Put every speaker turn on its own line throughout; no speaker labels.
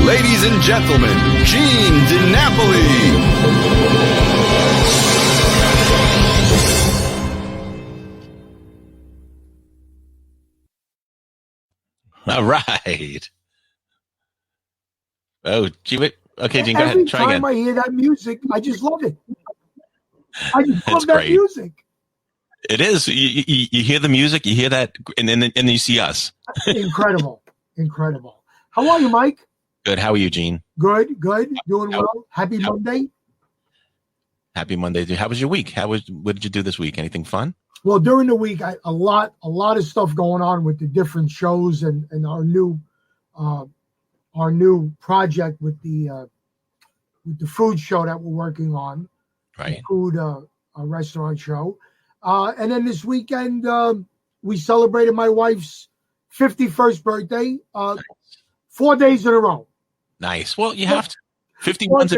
Ladies and gentlemen, Gene DiNapoli.
All right. Oh, Gene. Okay, Gene, go ahead. Try again.
Every time I hear that music, I just love it. I just love that
great.
music.
It is. You hear the music, you hear that, and then you see us.
Incredible. How are you, Mike?
Good. How are you, Gene?
Good. Doing well. Happy Monday.
Happy Monday. How was your week? What did you do this week? Anything fun?
Well, during the week, a lot of stuff going on with the different shows and our new project with the food show that we're working on.
Right.
The food restaurant show. And then this weekend, we celebrated my wife's 51st birthday, 4 days in a row.
Nice. Well, you have to. 51's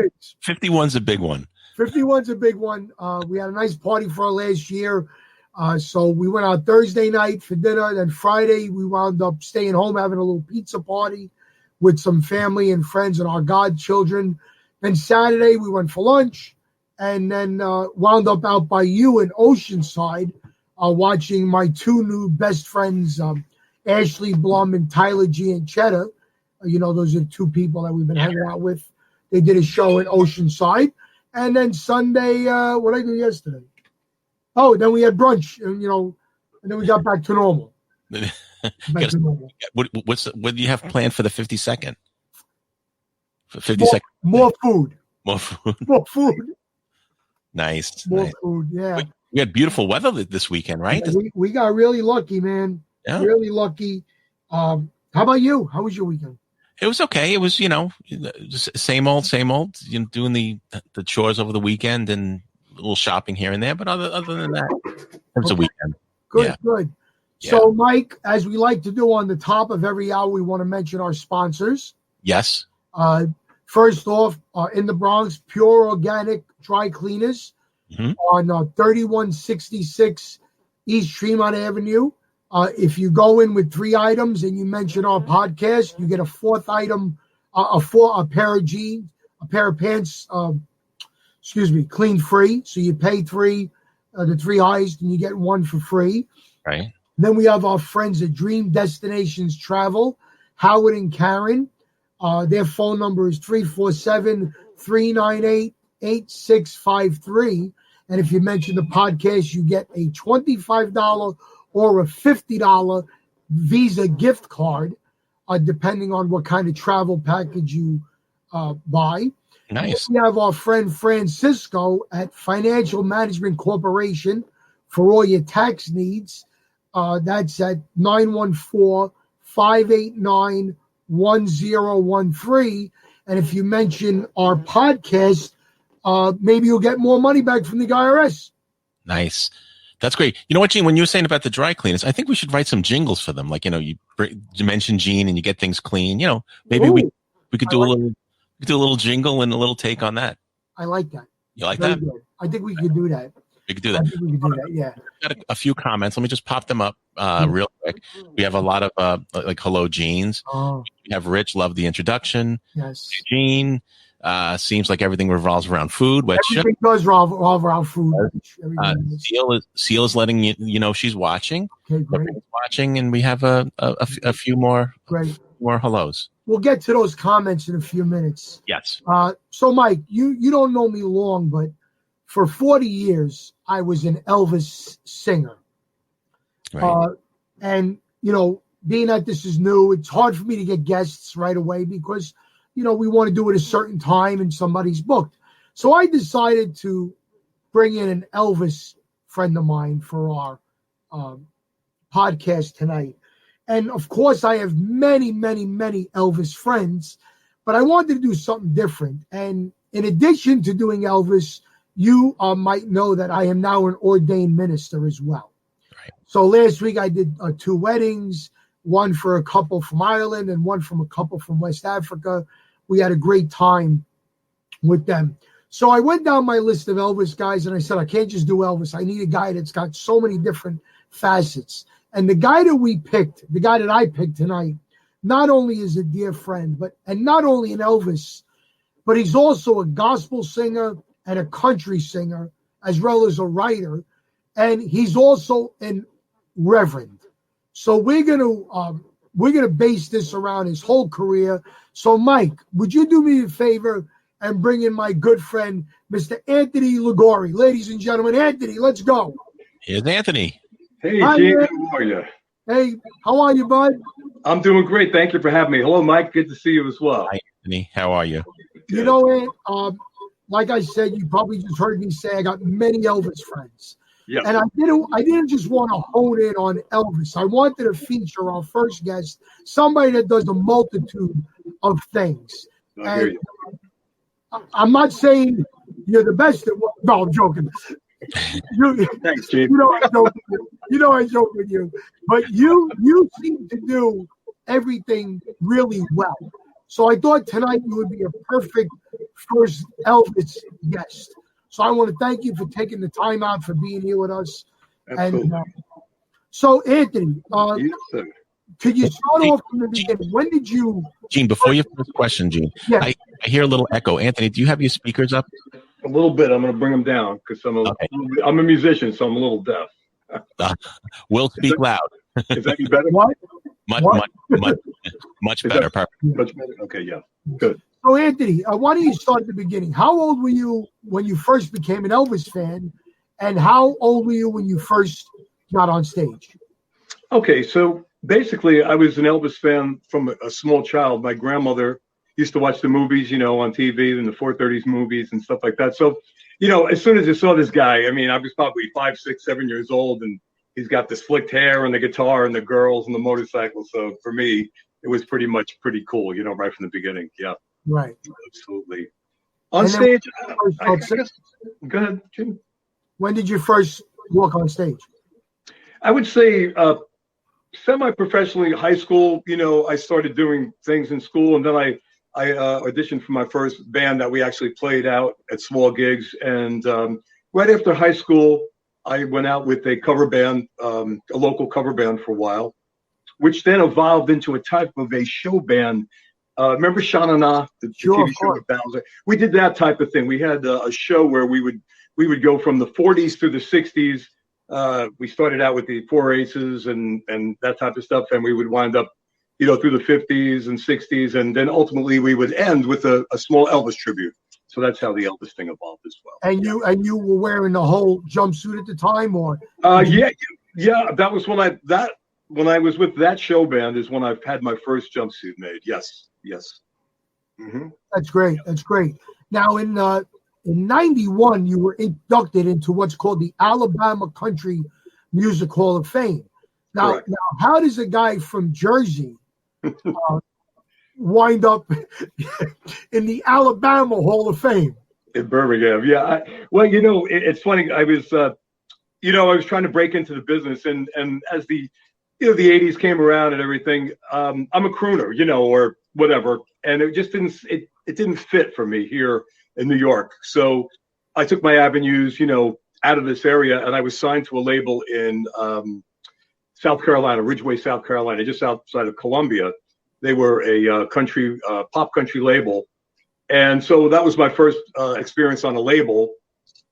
a big one.
51's a big one. We had a nice party for her last year. So we went out Thursday night for dinner. Then Friday, we wound up staying home, having a little pizza party with some family and friends and our godchildren. Then Saturday, we went for lunch. And then wound up out by you in Oceanside, watching my two new best friends, Ashley Blum and Tyler G. and Cheddar. Those are two people that we've been hanging out with. They did a show in Oceanside. And then Sunday, what did I do yesterday? Oh, then we had brunch, and then we got back to normal.
What do you have planned for the 52nd? For 52nd?
More food.
More food.
More food.
Nice.
More food, yeah.
We had beautiful weather this weekend, right?
Yeah, we got really lucky, man.
Yeah.
Really lucky. How about you? How was your weekend?
It was okay. It was, just same old, doing the chores over the weekend and a little shopping here and there. But other than that, it was a weekend.
Good.
Yeah.
So, Mike, as we like to do on the top of every hour, we want to mention our sponsors.
Yes.
First off, in the Bronx, Pure Organic Dry Cleaners on 3166 East Tremont Avenue. If you go in with 3 items and you mention our podcast, you get a 4th item, a pair of jeans, a pair of pants, clean free. So you pay the 3 highest and you get 1 for free.
Right.
Then we have our friends at Dream Destinations Travel, Howard and Karen. Their phone number is 347-398-8653. And if you mention the podcast, you get a $25 or a $50 Visa gift card, depending on what kind of travel package you buy.
Nice.
We have our friend Francisco at Financial Management Corporation for all your tax needs. That's at 914-589-1013. And if you mention our podcast, maybe you'll get more money back from the IRS.
Nice. That's great. You know what, Gene, when you were saying about the dry cleaners, I think we should write some jingles for them. Like, you mention Gene and you get things clean. Maybe we could do a little jingle and a little take on that.
I like that.
You like that?
Good. I think we could do that.
We could do that.
I think we could do that, yeah.
Got a few comments. Let me just pop them up real quick. We have a lot of like hello, Genes.
Oh.
We have Rich, love the introduction.
Yes.
Gene, seems like everything revolves around food.
Everything does revolve around food.
Seal is letting you know she's watching.
Okay, great.
Everyone's watching, and we have a few more hellos.
We'll get to those comments in a few minutes.
Yes.
So, Mike, you don't know me long, but for 40 years, I was an Elvis singer.
Right.
And, being that this is new, it's hard for me to get guests right away because, we want to do it a certain time and somebody's booked. So I decided to bring in an Elvis friend of mine for our podcast tonight. And, of course, I have many, many, many Elvis friends, but I wanted to do something different. And in addition to doing Elvis, you might know that I am now an ordained minister as well.
Right.
So last week I did 2 weddings, one for a couple from Ireland and one from a couple from West Africa. We had a great time with them. So I went down my list of Elvis guys and I said, I can't just do Elvis. I need a guy that's got so many different facets. And the guy that I picked tonight not only is a dear friend, and not only an Elvis, but he's also a gospel singer and a country singer, as well as a writer, and he's also an reverend. So we're gonna base this around his whole career. So, Mike, would you do me a favor and bring in my good friend, Mr. Anthony LigUOri? Ladies and gentlemen, Anthony, let's go.
Here's Anthony.
Hey,
Hi,
Gene,
man.
how are you?
Hey, how are you, bud?
I'm doing great. Thank you for having me. Hello, Mike. Good to see you as well.
Hi, Anthony. How are you?
You know, like I said, you probably just heard me say I got many Elvis friends.
Yeah.
And I didn't just want to hone in on Elvis. I wanted to feature our first guest, somebody that does a multitude of things.
I hear you.
I'm not saying you're the best at what. No, I'm joking.
Thanks, Gene.
You know I joke with you. You know I joke with you. But you seem to do everything really well. So I thought tonight you would be a perfect first Elvis guest. So I want to thank you for taking the time out for being here with us.
Absolutely.
And so, Anthony,
Yes, sir.
could you start off from the beginning? When did you?
Gene, before your first question, Gene,
Yeah.
I hear a little echo. Anthony, do you have your speakers up?
A little bit. I'm going to bring them down because I'm a musician, so I'm a little deaf.
We'll speak loud.
Is that any better?
What?
Much
Is
better.
that-
Perfect.
Much better. Okay, yeah. Good.
So, Anthony, why don't you start at the beginning? How old were you when you first became an Elvis fan, and how old were you when you first got on stage?
Okay, so basically, I was an Elvis fan from a small child. My grandmother used to watch the movies, on TV and the 4:30s movies and stuff like that. So, as soon as I saw this guy, I mean, I was probably 5, 6, 7 years old, and he's got this slicked hair and the guitar and the girls and the motorcycle. So for me, it was pretty cool, right from the beginning. Yeah,
Right.
absolutely. On
And then
stage,
when
I guess, go ahead, Jim.
When did you first walk on stage?
I would say semi-professionally, high school. I started doing things in school, and then I auditioned for my first band that we actually played out at small gigs. And right after high school, I went out with a cover band, a local cover band for a while, which then evolved into a type of a show band. Remember Sha Na Na, the
Sure,
TV show with Bowser? We did that type of thing. We had a show where we would go from the 40s through the 60s. We started out with the Four Aces and that type of stuff, and we would wind up, through the 50s and 60s, and then ultimately we would end with a small Elvis tribute. So that's how the Elvis thing evolved as well.
And you were wearing the whole jumpsuit at the time, or?
Yeah. That was when I was with that show band is when I've had my first jumpsuit made. Yes. Mm-hmm.
That's great. That's great. Now in '91, you were inducted into what's called the Alabama Country Music Hall of Fame. Now, how does a guy from Jersey wind up in the Alabama Hall of Fame?
In Birmingham, yeah. It's funny. I was trying to break into the business, and as the 80s came around and everything, I'm a crooner, or whatever, and it just didn't fit for me here in New York. So I took my avenues, out of this area, and I was signed to a label in South Carolina, Ridgeway, South Carolina, just outside of Columbia. They were a pop country label. And so that was my first experience on a label.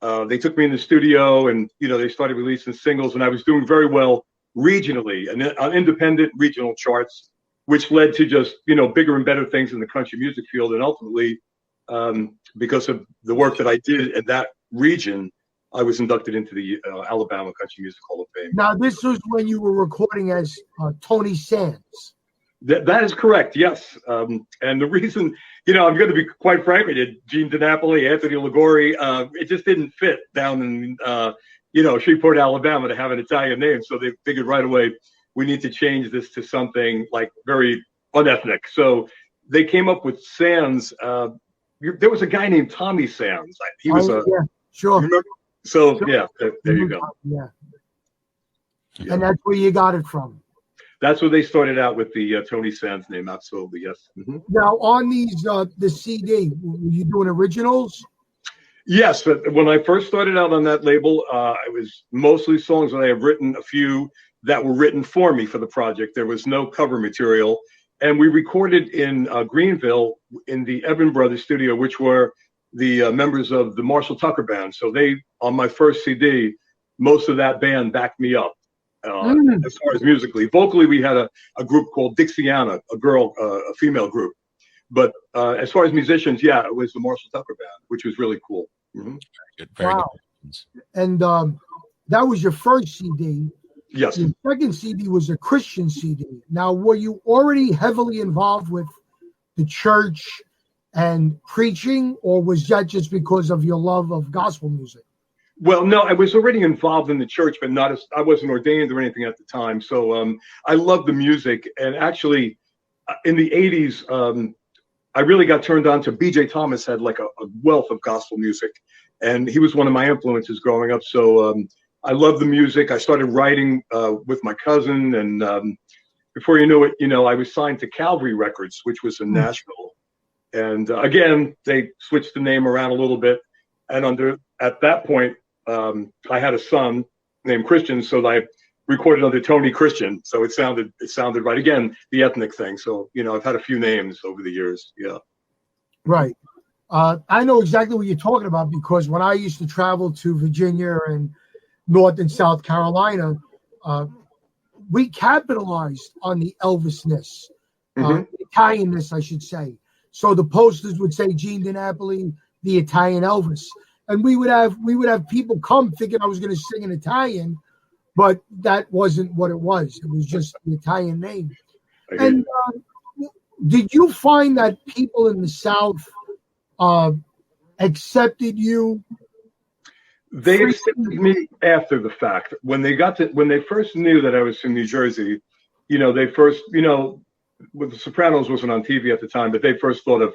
They took me in the studio, and, they started releasing singles, and I was doing very well regionally and on independent regional charts, which led to just, bigger and better things in the country music field. And ultimately, because of the work that I did in that region, I was inducted into the Alabama Country Music Hall of Fame.
Now, this was when you were recording as Tony Sands.
That is correct, yes. And the reason, I'm going to be quite frank with you, Gene DiNapoli, Anthony LigUOri, it just didn't fit down in, Shreveport, Alabama to have an Italian name. So they figured right away, we need to change this to something like very unethnic. So they came up with Sands. There was a guy named Tommy Sands. He was
sure.
Remember? So, yeah, there you go.
Yeah. And that's where you got it from.
That's where they started out with the Tony Sands name. Absolutely, yes. Mm-hmm.
Now, on these, the CD, were you doing originals?
Yes, but when I first started out on that label, it was mostly songs that I have written, a few that were written for me for the project. There was no cover material. and we recorded in Greenville in the Evan Brothers studio, which were the members of the Marshall Tucker Band. So they, on my first CD, most of that band backed me up as far as musically. Vocally, we had a group called Dixiana, a female group. But as far as musicians, yeah, it was the Marshall Tucker Band, which was really cool. Mm-hmm.
Very good. Very
wow.
good.
And that was your first CD.
Yes.
Your second CD was a Christian CD. Now, were you already heavily involved with the church and preaching, or was that just because of your love of gospel music?
Well, no, I was already involved in the church, but I wasn't ordained or anything at the time. So I loved the music. And actually, in the 80s, I really got turned on to B.J. Thomas. Had like a wealth of gospel music. And he was one of my influences growing up. So I loved the music. I started writing with my cousin. And before you knew it, I was signed to Calvary Records, which was in Nashville. And again, they switched the name around a little bit. And at that point, I had a son named Christian, so I recorded under Tony Christian. So it sounded right. Again, the ethnic thing. So, I've had a few names over the years. Yeah.
Right. I know exactly what you're talking about, because when I used to travel to Virginia and North and South Carolina, we capitalized on the Elvisness, Italianness, I should say. So the posters would say Gene DiNapoli, the Italian Elvis. And we would have people come thinking I was going to sing in Italian, but that wasn't what it was. It was just the Italian name. And did you find that people in the South accepted you?
They accepted me after the fact. When they first knew that I was from New Jersey, they first, with The Sopranos wasn't on TV at the time, but they first thought of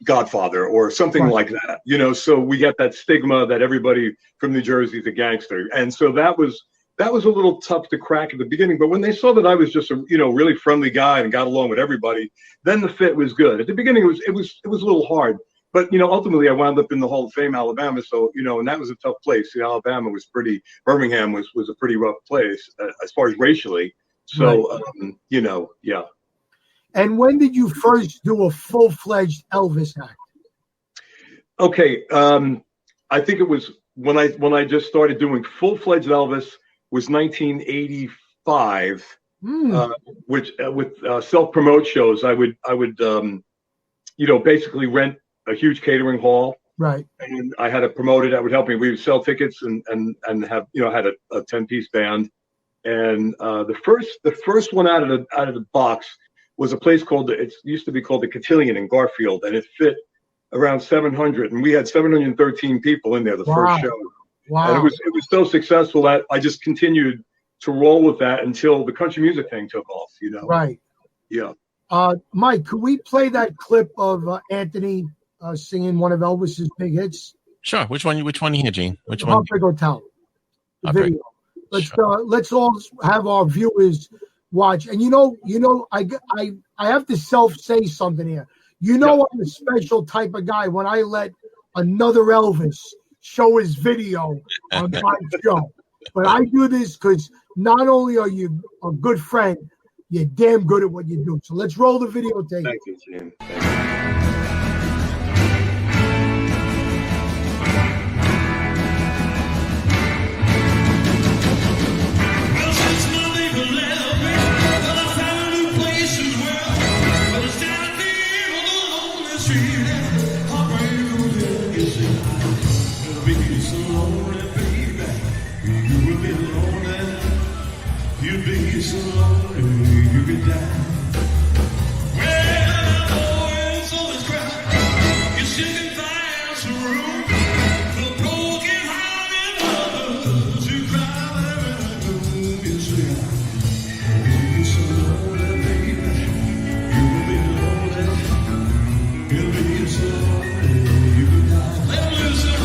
Godfather or something like that, so we get that stigma that everybody from New Jersey is a gangster. And so that was a little tough to crack at the beginning. But when they saw that I was just a, really friendly guy and got along with everybody, then the fit was good. At the beginning, it was a little hard. But, ultimately I wound up in the Hall of Fame, Alabama. So, and that was a tough place. Alabama was Birmingham was a pretty rough place as far as racially. So, yeah.
And when did you first do a full-fledged Elvis act?
Okay, I think it was when I just started doing full-fledged Elvis was 1985, which with self-promote shows, I would basically rent a huge catering hall,
right?
And I had a promoter that would help me. We would sell tickets and have had a 10-piece band, and the first one out of the box was a place it used to be called the Cotillion in Garfield, and it fit around 700, and we had 713 people in there the first show.
Wow!
And it was so successful that I just continued to roll with that until the country music thing took off.
Right?
Yeah.
Mike, could we play that clip of Anthony singing one of Elvis's big hits?
Sure. Which one here, Gene? Which one?
Heartbreak Hotel. The video. Let's all have our viewers watch. And I have to say something here. I'm a special type of guy when I let another Elvis show his video on my show. But I do this because not only are you a good friend, you're damn good at what you do. So let's roll the videotape.
Thank you, Gene. Thank you.
You'll be so lonely you could die. Well, so this crowd, you're sick and fast room. The broken hearted lovers who cry wherever you say, you'll be so lonely, baby. You will be lonely. You'll be so lonely you could die. Let them listen.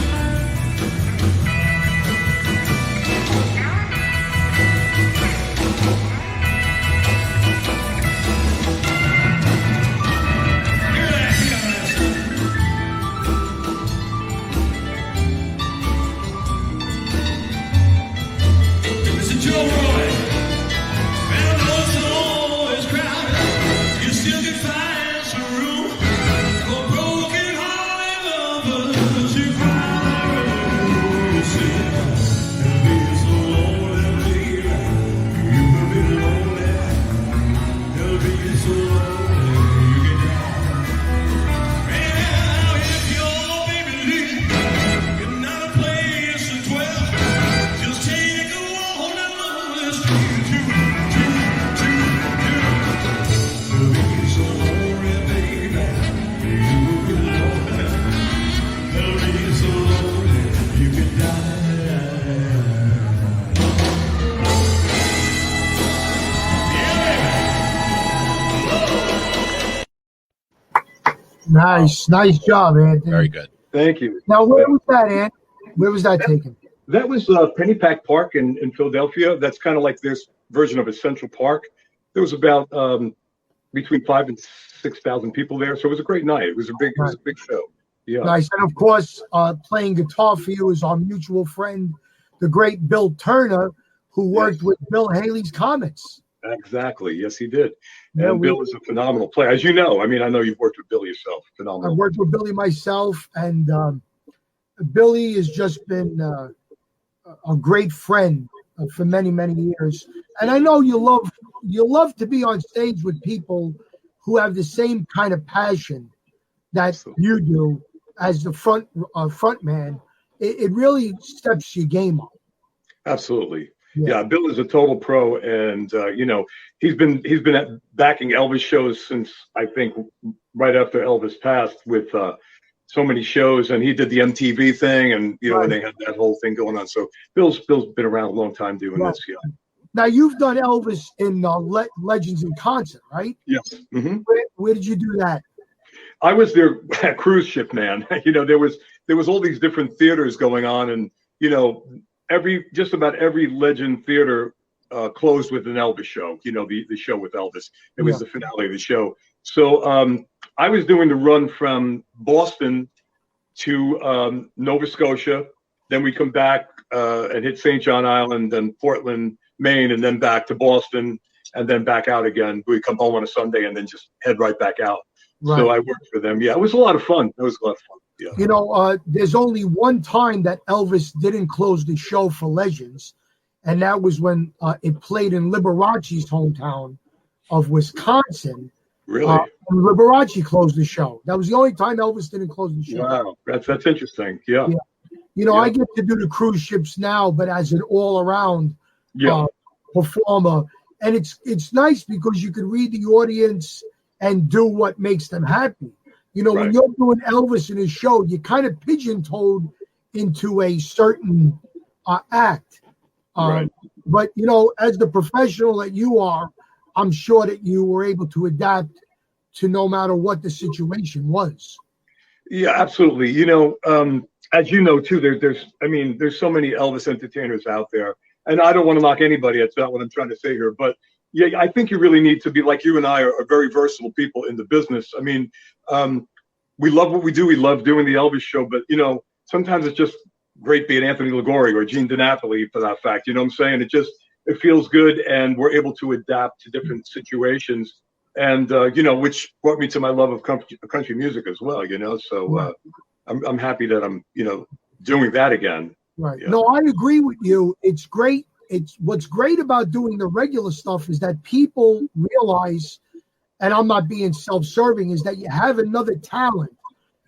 Nice job, Anthony.
Very good.
Thank you.
Now, where was that, Ant? Where was that taken?
That was Pennypack Park in Philadelphia. That's kind of like this version of a Central Park. There was about between 5,000 and 6,000 people there, so it was a great night. It was a big show. Yeah.
Nice. And of course, playing guitar for you is our mutual friend, the great Bill Turner, who worked with Bill Haley's Comets.
Exactly. Yes, he did.
Yeah,
And Bill is a phenomenal player. As you know, I mean, I know you've worked with Bill yourself. Phenomenal.
I've worked with Billy myself, and Billy has just been a great friend for many, many years. And I know you love to be on stage with people who have the same kind of passion that you do as the front man. It really steps your game up.
Absolutely. Yeah, Bill is a total pro, and he's been backing Elvis shows since I think right after Elvis passed with so many shows, and he did the MTV thing, and and they had that whole thing going on. So Bill's been around a long time doing this. Yeah.
Now you've done Elvis in Legends in Concert, right?
Yes. Mm-hmm.
Where did you do that?
I was their cruise ship man. There was all these different theaters going on, and just about every Legend theater closed with an Elvis show. The show with Elvis. It was the finale of the show. So I was doing the run from Boston to Nova Scotia. Then we come back and hit St. John Island, then Portland, Maine, and then back to Boston, and then back out again. We come home on a Sunday and then just head right back out. Right. So I worked for them. Yeah, it was a lot of fun. Yeah.
There's only one time that Elvis didn't close the show for Legends, and that was when it played in Liberace's hometown of Wisconsin.
Really?
Liberace closed the show. That was the only time Elvis didn't close the show.
Wow, that's interesting. Yeah.
I get to do the cruise ships now, but as an all-around performer, and it's nice because you can read the audience and do what makes them happy. When you're doing Elvis in his show, you kind of pigeon-toed into a certain act. But, as the professional that you are, I'm sure that you were able to adapt to no matter what the situation was.
Yeah, absolutely. As you know, too, there's so many Elvis entertainers out there. And I don't want to knock anybody. That's not what I'm trying to say here. But, yeah, I think you really need to be, like you and I are very versatile people in the business. I mean, we love what we do. We love doing the Elvis show. But, sometimes it's just great being Anthony LigUOri or Gene DiNapoli for that fact. You know what I'm saying? It feels good, and we're able to adapt to different situations. And, which brought me to my love of country music as well, So I'm happy that I'm, doing that again.
Right. Yeah. No, I agree with you. It's great. What's great about doing the regular stuff is that people realize, and I'm not being self-serving, is that you have another talent.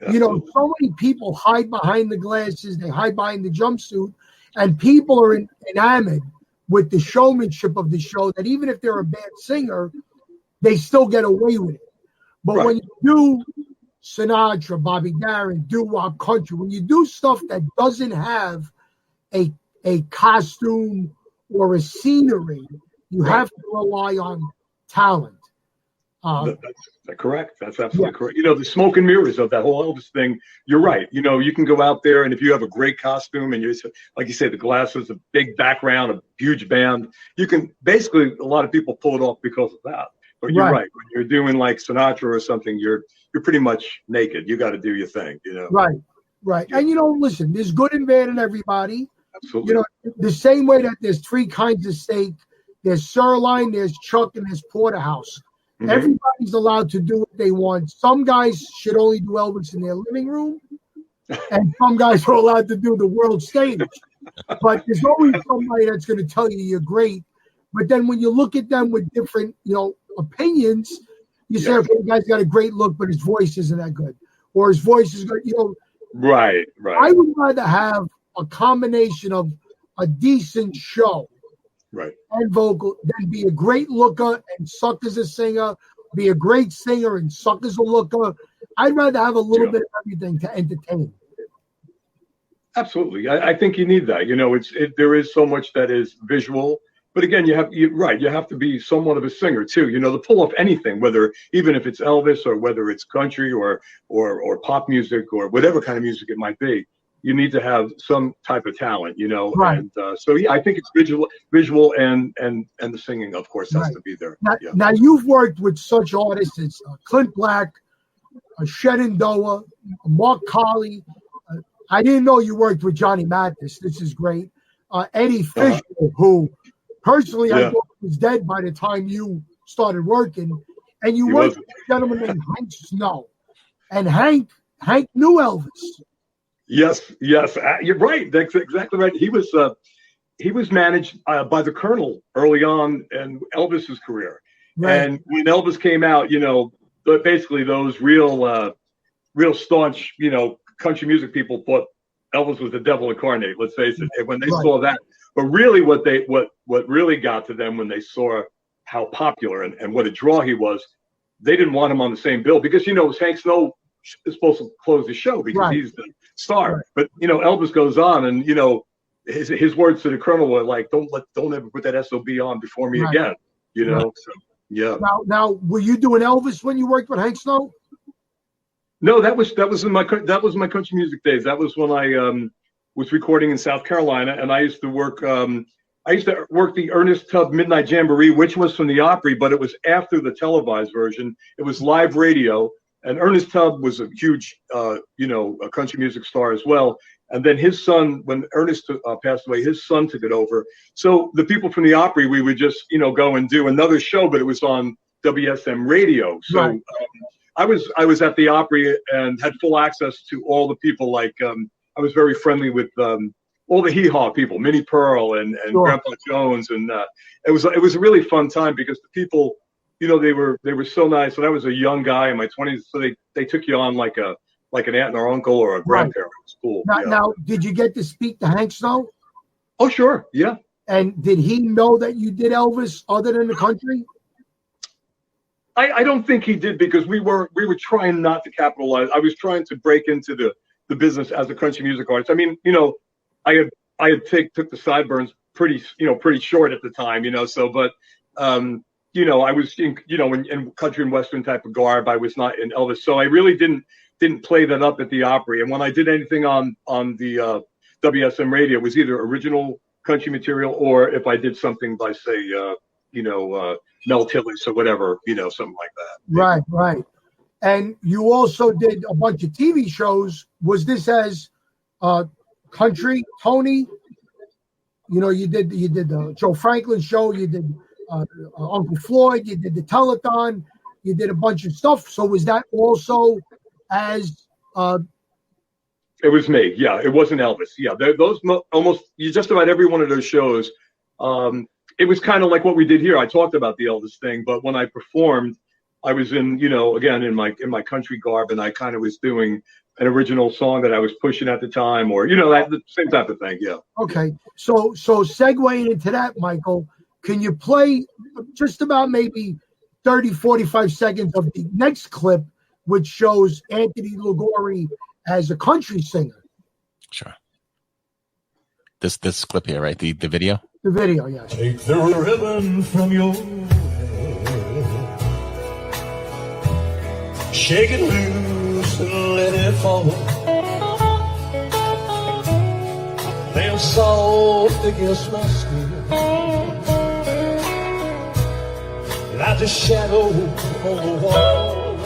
Absolutely.
So many people hide behind the glasses, they hide behind the jumpsuit, and people are enamored with the showmanship of the show that even if they're a bad singer, they still get away with it. But when you do Sinatra, Bobby Darin, doo-wop country, when you do stuff that doesn't have a costume or a scenery, you have to rely on talent.
That's correct. That's absolutely correct. The smoke and mirrors of that whole Elvis thing, you're right. You can go out there, and if you have a great costume and like you say, the glasses, a big background, a huge band, you can basically, a lot of people pull it off because of that. But you're right. When you're doing like Sinatra or something, you're pretty much naked. You got to do your thing,
Right. Yeah. And listen, there's good and bad in everybody.
Absolutely.
The same way that there's three kinds of steak, there's sirloin, there's chuck, and there's porterhouse. Mm-hmm. Everybody's allowed to do what they want. Some guys should only do Elvis in their living room, and some guys are allowed to do the world stage. But there's always somebody that's going to tell you you're great. But then when you look at them with different, opinions, you say, okay, the guy's got a great look, but his voice isn't that good, or his voice is good.
Right.
I would rather have a combination of a decent show, and vocal, than be a great looker and suck as a singer, be a great singer and suck as a looker. I'd rather have a little bit of everything to entertain.
Absolutely. I think you need that. There is so much that is visual, But again, you have to be somewhat of a singer too, to pull off anything, whether even if it's Elvis or whether it's country or pop music or whatever kind of music it might be. You need to have some type of talent,
Right.
And so I think it's visual and the singing, of course, has to be there.
Now you've worked with such artists as Clint Black, Shenandoah, Mark Colley. I didn't know you worked with Johnny Mathis. This is great. Eddie Fisher, who personally I thought was dead by the time you started working, and you worked with a gentleman named Hank Snow, and Hank knew Elvis.
Yes, you're right. That's exactly right. He was managed by the Colonel early on in Elvis's career, and when Elvis came out, basically those real staunch, country music people thought Elvis was the devil incarnate. Let's face it. And when they saw that, but really, what really got to them when they saw how popular and what a draw he was, they didn't want him on the same bill because Hank Snow is supposed to close the show because he's the star. But Elvis goes on, and his words to the Colonel were like, "Don't ever put that SOB on before me again." So, yeah.
Now, were you doing Elvis when you worked with Hank Snow?
No, that was my country music days. That was when I was recording in South Carolina, and I used to work. I used to work the Ernest Tubb Midnight Jamboree, which was from the Opry, but it was after the televised version. It was live radio. And Ernest Tubb was a huge, a country music star as well. And then his son, when Ernest passed away, his son took it over. So the people from the Opry, we would just, go and do another show, but it was on WSM radio. So I was at the Opry and had full access to all the people. Like I was very friendly with all the hee-haw people, Minnie Pearl and Grandpa Jones, and it was a really fun time because the people. They were so nice. When I was a young guy in my 20s, so they took you on like an aunt or uncle or a grandparent. It was cool.
Now, did you get to speak to Hank Snow?
Oh, sure, yeah.
And did he know that you did Elvis other than the country?
I don't think he did because we were trying not to capitalize. I was trying to break into the business as a country music artist. I mean, I had took the sideburns pretty short at the time, So, but. I was in country and western type of garb. I was not in Elvis, so I really didn't play that up at the Opry. And when I did anything on the WSM radio, it was either original country material or if I did something by say Mel Tillis or whatever, something like that.
Right. And you also did a bunch of TV shows. Was this as country, Tony? You did the Joe Franklin show. You did. Uncle Floyd, you did the telethon, you did a bunch of stuff. So was that also as
it was me? Yeah, it wasn't Elvis. Yeah, those almost just about every one of those shows. It was kind of like what we did here. I talked about the Elvis thing, but when I performed, I was in again in my country garb, and I kind of was doing an original song that I was pushing at the time, or that the same type of thing. Yeah.
Okay, so segueing into that, Michael. Can you play just about maybe 30, 45 seconds of the next clip, which shows Anthony LigUOri as a country singer?
Sure. This clip here, right? The video?
The video, yes.
Take the ribbon from your head, shake it loose and let it fall. Then soft against my skin, like a shadow on the wall.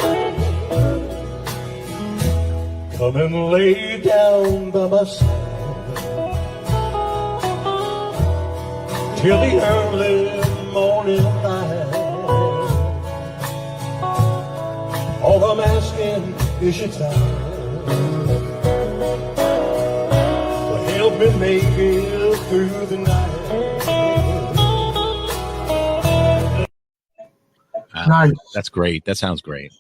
Come and lay down by my side till the early morning light. All I'm asking is your time. Well, help me make it through the night.
Nice.
That's great. That sounds great.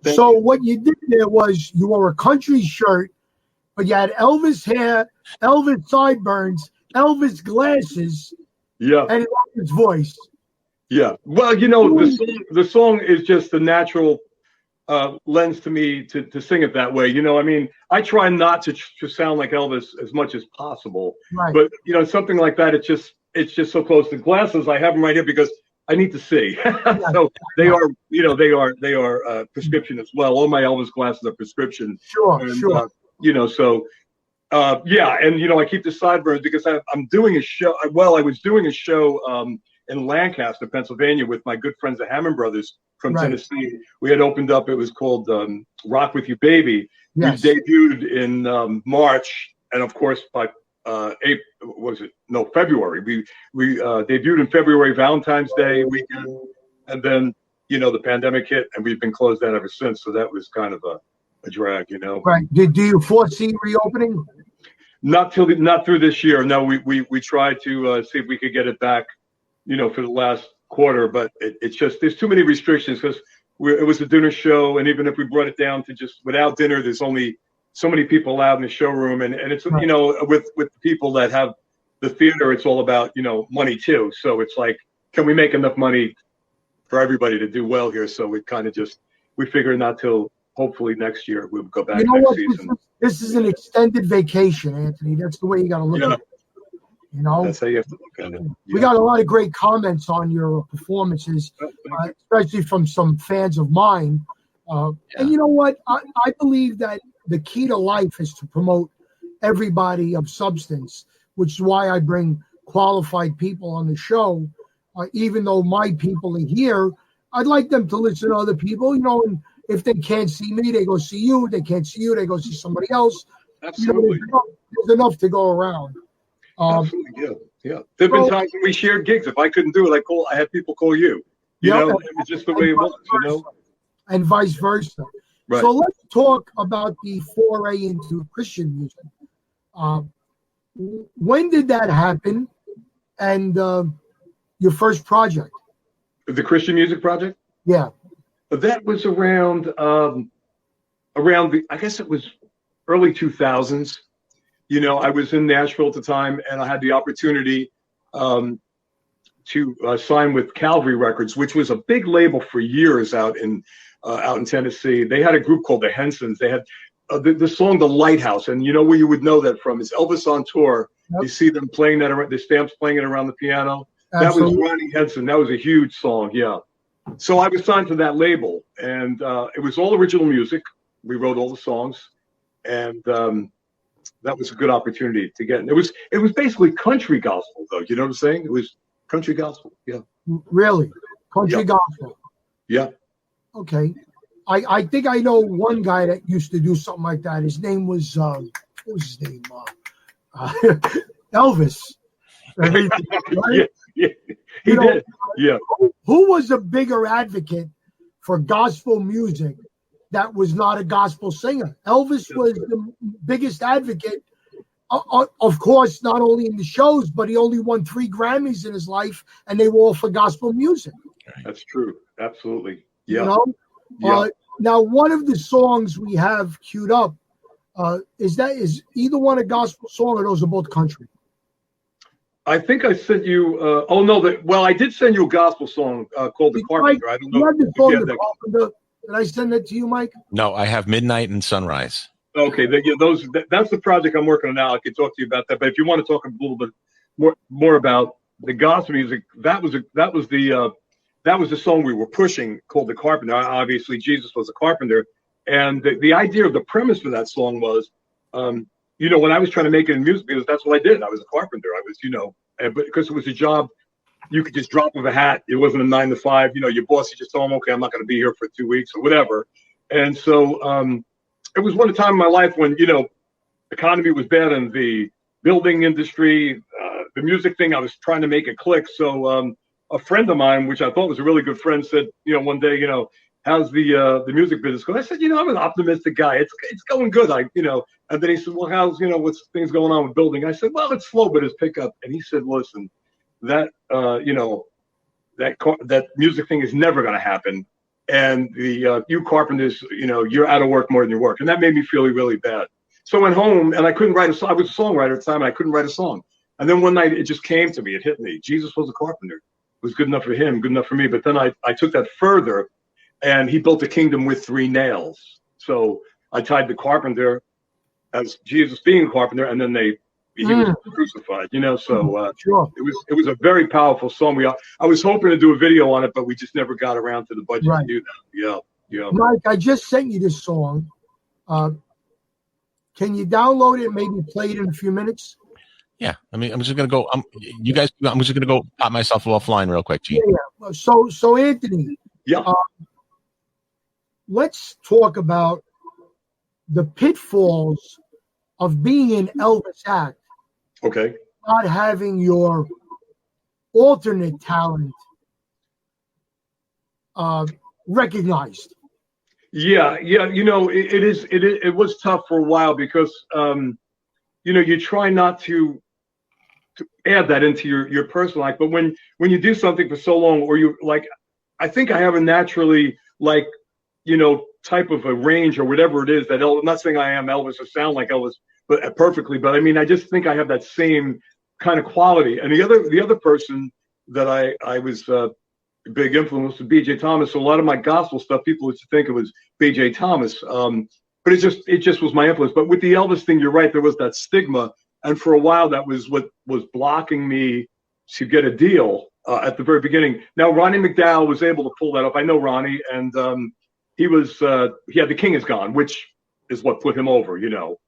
So what you did there was you wore a country shirt, but you had Elvis hair, Elvis sideburns, Elvis glasses, and Elvis voice.
Yeah. Well, the song is just the natural lens to me to sing it that way. I mean, I try not to sound like Elvis as much as possible.
Right.
But something like that, it's just so close. The glasses, I have them right here because I need to see. So they are, they are prescription as well. All my Elvis glasses are prescription.
Sure,
And,
sure.
So yeah, and I keep the sideburns because I'm doing a show. Well, I was doing a show in Lancaster, Pennsylvania, with my good friends, the Hammond Brothers from
Right.
Tennessee. We had opened up. It was called Rock With You, Baby.
Yes.
We debuted in March, and of course by February. We debuted in February, Valentine's Day weekend, and then the pandemic hit, and we've been closed down ever since. So that was kind of a drag,
Right. Do you foresee reopening?
Not through this year. No, we tried to see if we could get it back, for the last quarter, but it's just there's too many restrictions because it was a dinner show, and even if we brought it down to just without dinner, there's only so many people allowed in the showroom, and it's
Right.
with people that have the theater, it's all about money too. So it's like, can we make enough money for everybody to do well here? So we kind of we figure not till hopefully next year we'll go back next
What?
season.
This is an extended vacation, Anthony. That's the way you got to look at it.
That's how you have to look at it.
We got a lot of great comments on your performances, especially from some fans of mine. And you know what? I believe that the key to life is to promote everybody of substance, which is why I bring qualified people on the show. Even though my people are here, I'd like them to listen to other people, and if they can't see me, they go see you. They can't see you, they go see somebody else.
Absolutely.
There's enough to go around.
Absolutely, yeah. There've been times when we shared gigs. If I couldn't do it, I had people call you. It was just the way it was,
And vice versa.
Right.
So let's talk about the foray into Christian music. When did that happen? And your first project?
The Christian Music Project?
Yeah.
That was around I guess it was early 2000s. I was in Nashville at the time, and I had the opportunity to sign with Calvary Records, which was a big label for years out in Tennessee. They had a group called the Hensons. They had the song "The Lighthouse," and where you would know that from is Elvis on tour.
Yep.
You see them playing that around, the Stamps playing it around the piano.
Absolutely.
That was Ronnie Henson. That was a huge song. Yeah. So I was signed to that label, and it was all original music. We wrote all the songs, and that was a good opportunity to get. And it was basically country gospel, though. You know what I'm saying? It was country gospel. Yeah.
Really? Country gospel?
Yeah.
Okay. I think I know one guy that used to do something like that. His name was, what was his name? Elvis. Right?
Yeah. He did. Yeah.
Who was a bigger advocate for gospel music that was not a gospel singer? Elvis was the biggest advocate, of course, not only in the shows, but he only won 3 Grammys in his life, and they were all for gospel music.
That's true. Absolutely. Yeah.
Yeah. Now, one of the songs we have queued up, is either one a gospel song, or those are both country?
I think I sent you. I did send you a gospel song called "The Carpenter." I don't know.
You had the
if
song
you have
"The
that.
Carpenter." Did I send that to you, Mike?
No, I have Midnight and Sunrise.
Okay, that's the project I'm working on now. I can talk to you about that. But if you want to talk a little bit more about the gospel music, that was the song we were pushing called "The Carpenter." Obviously, Jesus was a carpenter, and the idea of the premise for that song was. When I was trying to make it in music, because that's what I did. I was a carpenter. I was, but because it was a job, you could just drop with a hat. It wasn't a 9 to 5. Your boss, you just told him, okay, I'm not going to be here for 2 weeks or whatever. And so it was one time in my life when, economy was bad in the building industry, the music thing. I was trying to make it click. So a friend of mine, which I thought was a really good friend, said, one day, how's the music business going? I said, I'm an optimistic guy. It's going good. And then he said, well, how's, what's things going on with building? I said, well, it's slow, but it's pick up. And he said, listen, that music thing is never going to happen. And you carpenters, you're out of work more than you work. And that made me feel really bad. So I went home and I couldn't write a song. I was a songwriter at the time and I couldn't write a song. And then one night it just came to me. It hit me. Jesus was a carpenter. It was good enough for him, good enough for me. But then I took that further. And he built a kingdom with 3 nails. So I tied the carpenter as Jesus being a carpenter, and then they he was crucified. So
Sure.
it was a very powerful song. I was hoping to do a video on it, but we just never got around to the budget to do that. Yeah.
Mike, I just sent you this song. Can you download it and maybe play it in a few minutes?
Yeah, I mean, I'm just gonna go. You guys, I'm just gonna go pop myself offline real quick, Gene.
Yeah. So Anthony.
Yeah.
Let's talk about the pitfalls of being an Elvis act.
Okay.
Not having your alternate talent recognized.
Yeah. It was tough for a while because you try not to add that into your personal life, but when you do something for so long, or you like, I think I have a naturally type of a range or whatever it is that I'm not saying I am Elvis or sound like Elvis, but perfectly. But I mean, I just think I have that same kind of quality. And the other person that I was a big influence was B.J. Thomas. So a lot of my gospel stuff, people used to think it was B.J. Thomas, but it just was my influence. But with the Elvis thing, you're right. There was that stigma, and for a while, that was what was blocking me to get a deal at the very beginning. Now, Ronnie McDowell was able to pull that up. I know Ronnie, and he had The King Is Gone, which is what put him over,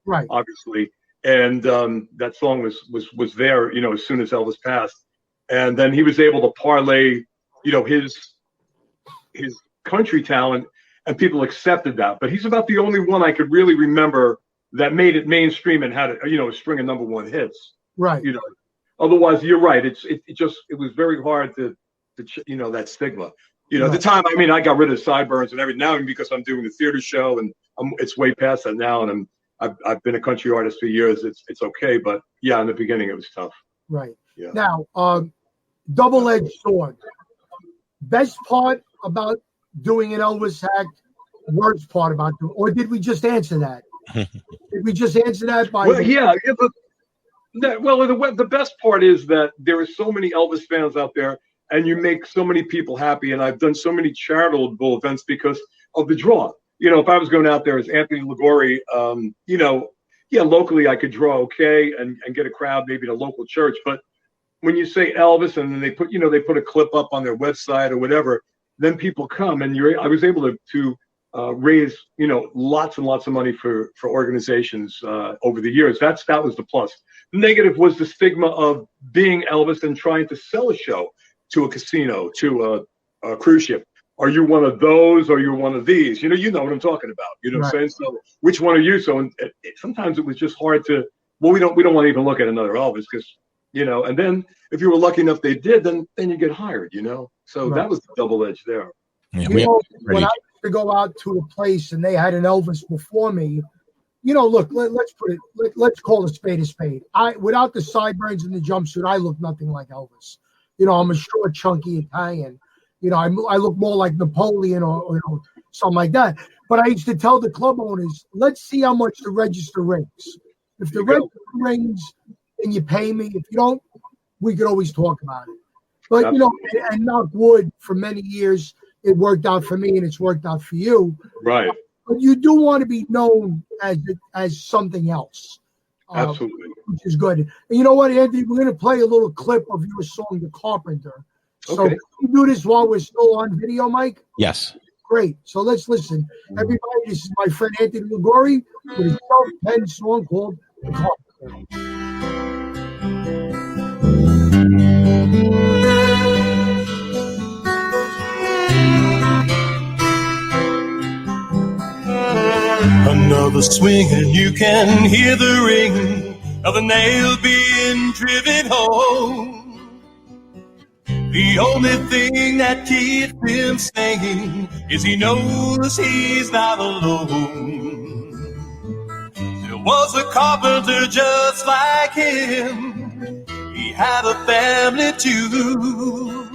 Right.
Obviously. And that song was there, as soon as Elvis passed. And then he was able to parlay, his country talent, and people accepted that. But he's about the only one I could really remember that made it mainstream and had a string of #1 hits.
Right.
Otherwise, you're right. It was very hard to that stigma. At the time, I mean, I got rid of sideburns and everything now because I'm doing the theater show, and it's way past that now. And I've been a country artist for years. It's okay, but yeah, in the beginning it was tough.
Right.
Yeah.
Now, double-edged sword. Best part about doing an Elvis act, worst part about doing, or did we just answer that? Did we just answer that by?
Well, yeah. The best part is that there are so many Elvis fans out there, and you make so many people happy. And I've done so many charitable events because of the draw. If I was going out there as Anthony LigUOri, locally I could draw okay and get a crowd maybe at a local church. But when you say Elvis and then they put a clip up on their website or whatever, then people come, and I was able to raise lots and lots of money for organizations over the years. That was the plus. The negative was the stigma of being Elvis and trying to sell a show to a casino, to a cruise ship. Are you one of those, or you're one of these? You know what I'm talking about. You know what I'm saying? So which one are you? So sometimes it was just hard to. Well, we don't want to even look at another Elvis because And then if you were lucky enough they did, then you get hired. So that was the double edge there.
Yeah,
when I used to go out to a place and they had an Elvis before me, look, let's call a spade a spade. Without the sideburns and the jumpsuit, I look nothing like Elvis. I'm a short, chunky Italian. I look more like Napoleon or something like that. But I used to tell the club owners, let's see how much the register rings. If the register rings, then you pay me. If you don't, we could always talk about it. But, and knock wood, for many years, it worked out for me and it's worked out for you.
Right.
But you do want to be known as something else.
Absolutely.
Which is good. And you know what, Anthony? We're going to play a little clip of your song, The Carpenter. So
Okay.
can you do this while we're still on video, Mike?
Yes.
Great. So let's listen. Everybody, this is my friend Anthony LigUOri with his self-penned song called The Carpenter.
Another swing and you can hear the ring of a nail being driven home. The only thing that keeps him singing is he knows he's not alone. There was a carpenter just like him. He had a family too.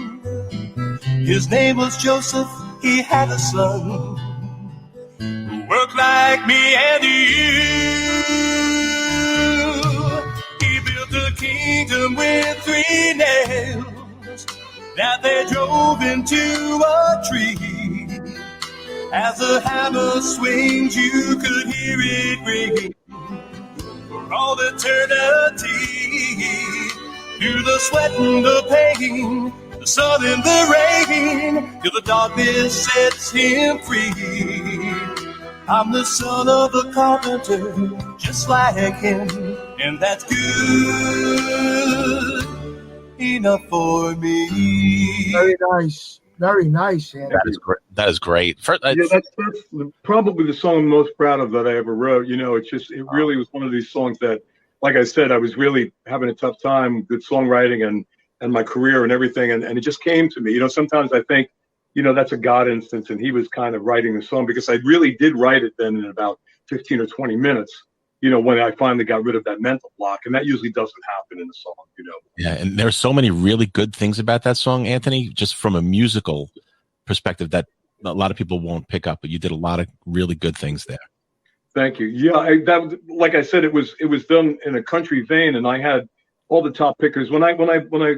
His name was Joseph. He had a son who worked like me and you. He built a kingdom with 3 nails that they drove into a tree. As the hammer swings, you could hear it ringing for all eternity. through the sweat and the pain, the sun and the rain, till the darkness sets him free. I'm the son of a carpenter, just like him, and that's good enough for me.
Very nice. Very nice, Andy.
That is great. That is great.
Yeah, that's probably the song I'm most proud of that I ever wrote. You know, it really was one of these songs that, like I said, I was really having a tough time with songwriting and my career and everything, and it just came to me. You know, sometimes I think, you know, that's a God instance, and he was kind of writing the song, because I really did write it then in about 15 or 20 minutes, you know, when I finally got rid of that mental block. And that usually doesn't happen in a song, you know.
Yeah, and there's so many really good things about that song, Anthony, just from a musical perspective that a lot of people won't pick up, but you did a lot of really good things there.
Thank you. Yeah, like I said, it was done in a country vein, and I had all the top pickers. When I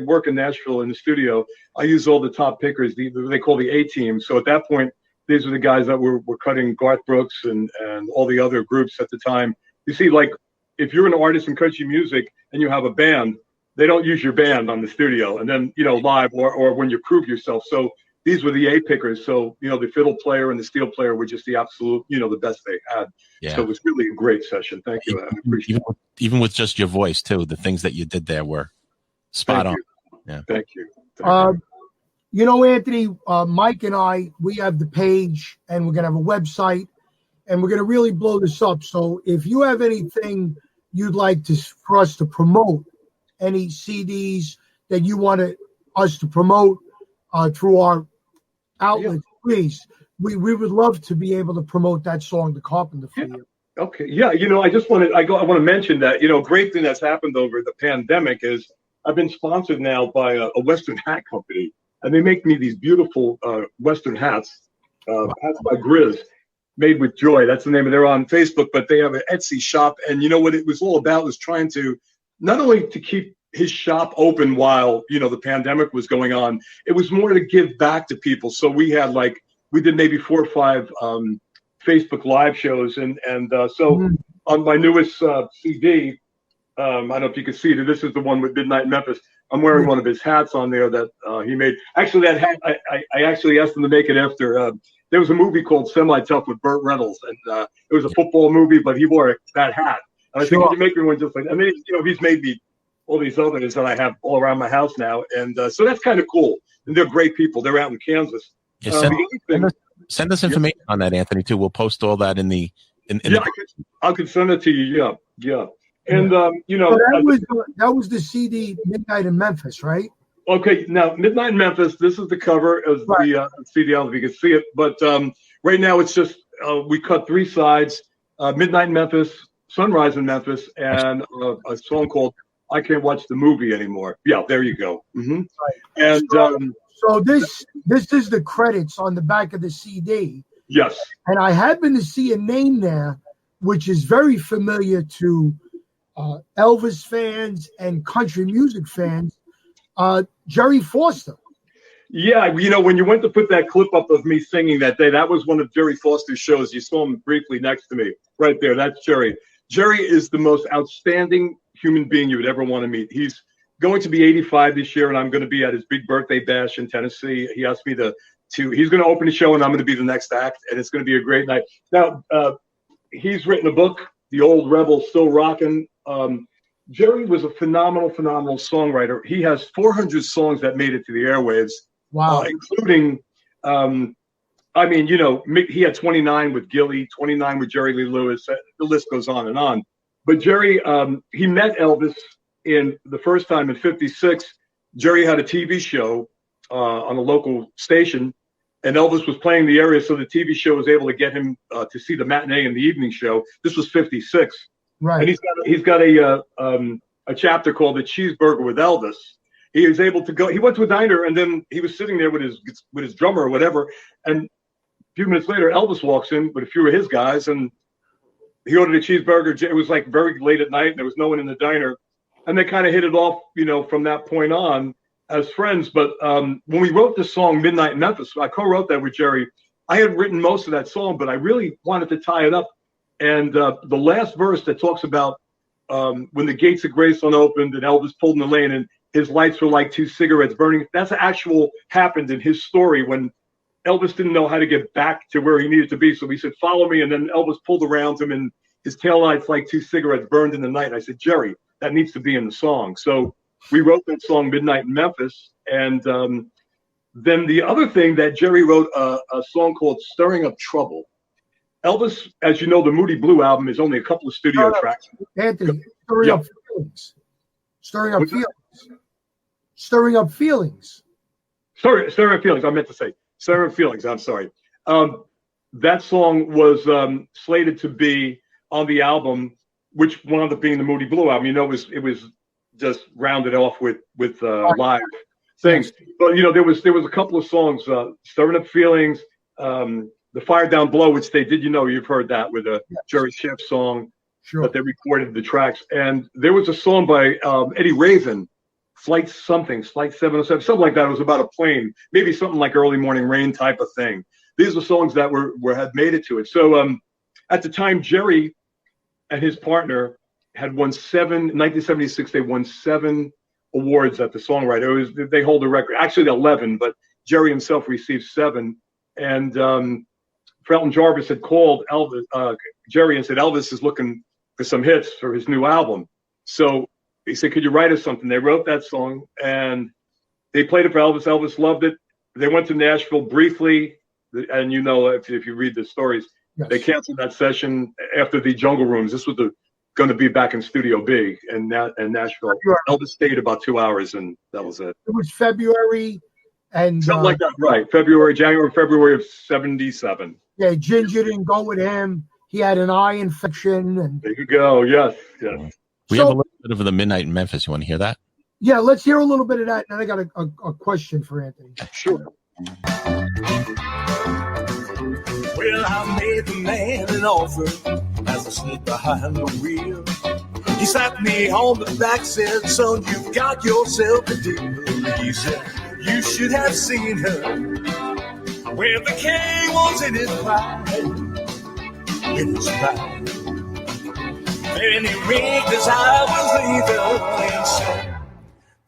work in Nashville in the studio, I use all the top pickers. They call the A team. So at that point, these are the guys that were cutting Garth Brooks and all the other groups at the time. You see, like, if you're an artist in country music and you have a band, they don't use your band on the studio and then, you know, live or when you prove yourself. So these were the A pickers. So, you know, the fiddle player and the steel player were just the absolute, you know, the best they had. Yeah. So it was really a great session. Thank you. I appreciate it.
Even with just your voice, too, the things that you did there were spot on. Yeah.
Thank you.
You know, Anthony, Mike and I, we have the page, and we're going to have a website, and we're going to really blow this up. So if you have anything you'd like for us to promote, any CDs that you want us to promote through our outlets, please. We would love to be able to promote that song, The Carpenter, for you.
Okay. Yeah. You know, I want to mention that, you know, great thing that's happened over the pandemic is I've been sponsored now by a Western hat company, and they make me these beautiful Western hats, hats by Grizz, made with joy. That's the name of they're on Facebook, but they have an Etsy shop. And you know what it was all about was trying to not only to keep his shop open while, you know, the pandemic was going on, it was more to give back to people. So we did maybe 4 or 5 Facebook live shows. And so on my newest CD, I don't know if you can see it. This is the one with Midnight in Memphis. I'm wearing one of his hats on there that he made. Actually, that hat, I actually asked him to make it after. There was a movie called Semi-Tough with Burt Reynolds, and it was a football movie, but he wore that hat. And I think he could make me one just like that. I mean, you know, he's made me all these others that I have all around my house now. And so that's kind of cool. And they're great people. They're out in Kansas.
Yeah, send us information on that, Anthony, too. We'll post all that in the.
I could send it to you. Yeah. And you know,
so that was the CD Midnight in Memphis, right?
Okay, now Midnight in Memphis. This is the cover of the CD. I don't know if you can see it, but right now it's just we cut 3 sides: Midnight in Memphis, Sunrise in Memphis, and a song called "I Can't Watch the Movie Anymore." Yeah, there you go. Mm-hmm. Right. And
so this is the credits on the back of the CD.
Yes. And
I happen to see a name there, which is very familiar to Elvis fans and country music fans, Jerry Foster.
Yeah, you know, when you went to put that clip up of me singing that day, that was one of Jerry Foster's shows. You saw him briefly next to me, right there. That's Jerry. Jerry is the most outstanding human being you would ever want to meet. He's going to be 85 this year, and I'm going to be at his big birthday bash in Tennessee. He asked me he's going to open the show, and I'm going to be the next act, and it's going to be a great night. Now, he's written a book, The Old Rebel Still Rockin'. Jerry was a phenomenal songwriter. He has 400 songs that made it to the airwaves.
Wow.
Including, I mean, you know, he had 29 with Gilly, 29 with Jerry Lee Lewis. The list goes on and on. But Jerry, he met Elvis in the first time in '56. Jerry had a TV show on a local station, and Elvis was playing the area, so the TV show was able to get him to see the matinee and the evening show. This was '56.
Right.
And he's got a chapter called The Cheeseburger with Elvis. He was able to go. He went to a diner, and then he was sitting there with his drummer or whatever. And a few minutes later, Elvis walks in with a few of his guys, and he ordered a cheeseburger. It was like very late at night, and there was no one in the diner. And they kind of hit it off, you know, from that point on as friends. But when we wrote the song Midnight in Memphis, I co-wrote that with Jerry. I had written most of that song, but I really wanted to tie it up. And the last verse that talks about when the gates of Graceland opened and Elvis pulled in the lane, and his lights were like two cigarettes burning. That's actual happened in his story when Elvis didn't know how to get back to where he needed to be. So he said, follow me. And then Elvis pulled around him and his taillights like two cigarettes burned in the night. And I said, Jerry, that needs to be in the song. So we wrote that song, Midnight in Memphis. And then the other thing that Jerry wrote a song called Stirring Up Trouble. Elvis, as you know, the Moody Blue album is only a couple of studio tracks.
Anthony, stirring up feelings. Stirring up feelings. Stirring up feelings.
Sorry, Stirring Up Feelings. I meant to say Stirring Up Feelings. I'm sorry. That song was slated to be on the album, which wound up being the Moody Blue album. You know, it was just rounded off with live things. But you know, there was a couple of songs, Stirring Up Feelings, The Fire Down Below, which they did. You know, you've heard that with a Jerry Schiff song that they recorded the tracks. And there was a song by Eddie Raven, Flight 707, something like that. It was about a plane, maybe something like Early Morning Rain type of thing. These are songs that had made it to it. So at the time, Jerry and his partner had won in 1976, they won 7 awards at the songwriter. They hold the record, actually 11, but Jerry himself received 7. And Felton Jarvis had called Jerry and said, Elvis is looking for some hits for his new album. So he said, could you write us something? They wrote that song and they played it for Elvis. Elvis loved it. They went to Nashville briefly. And you know, if you read the stories, they canceled that session after the Jungle Rooms. This was going to be back in Studio B in Nashville. Elvis stayed about 2 hours and that was it.
It was February and
something like that, right? February of 77.
Yeah, Ginger didn't go with him. He had an eye infection. And
there you go. Yes.
We have a little bit of the Midnight in Memphis. You want to hear that?
Yeah, let's hear a little bit of that. And I got a question for Anthony.
Sure.
Well, I made the man an offer as I slid behind the wheel. He slapped me on the back, said, son, you've got yourself a deal. He said, you should have seen her when the king was in his pride. In his pride. And he winked as I was leaving and said,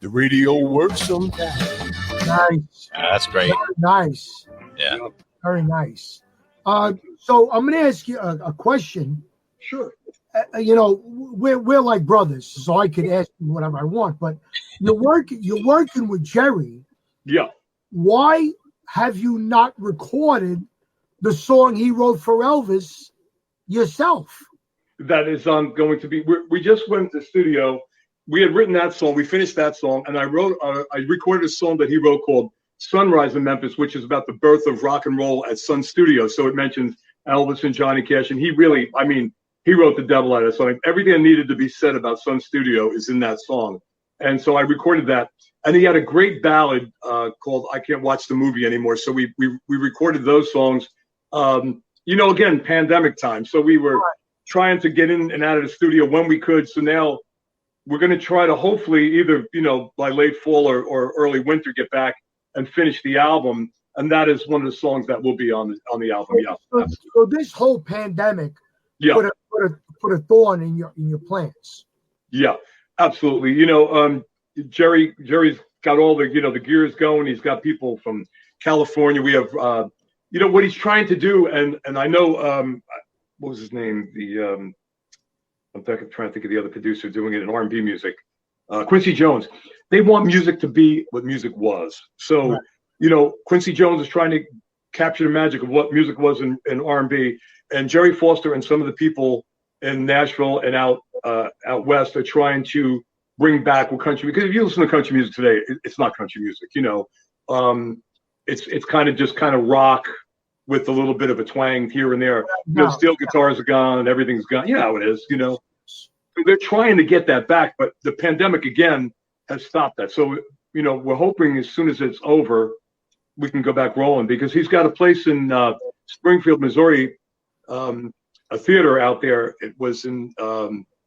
the radio works sometimes.
Nice.
That's great.
Very nice.
Yeah.
Very nice. So I'm going to ask you a question.
Sure.
You know, we're like brothers, so I could ask you whatever I want. But you're working with Jerry.
Yeah.
Why have you not recorded the song he wrote for Elvis yourself?
That is going to be. We just went to the studio. We had written that song. We finished that song, and I recorded a song that he wrote called Sunrise in Memphis, which is about the birth of rock and roll at Sun Studios. So it mentions Elvis and Johnny Cash, and he wrote the devil out of that song. Everything that needed to be said about Sun Studio is in that song. And so I recorded that. And he had a great ballad called I Can't Watch the Movie Anymore. So we recorded those songs. You know, again, pandemic time. So we were trying to get in and out of the studio when we could. So now we're going to try to hopefully either, you know, by late fall or early winter get back and finish the album. And that is one of the songs that will be on the album. Yeah.
So this whole pandemic put a thorn in your plans. Yeah,
absolutely. You know, Jerry's got all the, you know, the gears going. He's got people from California. We have, you know, what he's trying to do. And I know, what was his name? I'm trying to think of the other producer doing it in R&B music. Quincy Jones. They want music to be what music was. So, you know, Quincy Jones is trying to capture the magic of what music was in R&B. And Jerry Foster and some of the people in Nashville and out west are trying to bring back what country. Because if you listen to country music today, it's not country music. You know, it's kind of rock with a little bit of a twang here and there. You know, steel guitars are gone, everything's gone. You know how it is. You know, so they're trying to get that back, but the pandemic again has stopped that. So, you know, we're hoping as soon as it's over, we can go back rolling, because he's got a place in Springfield, Missouri, a theater out there. It was in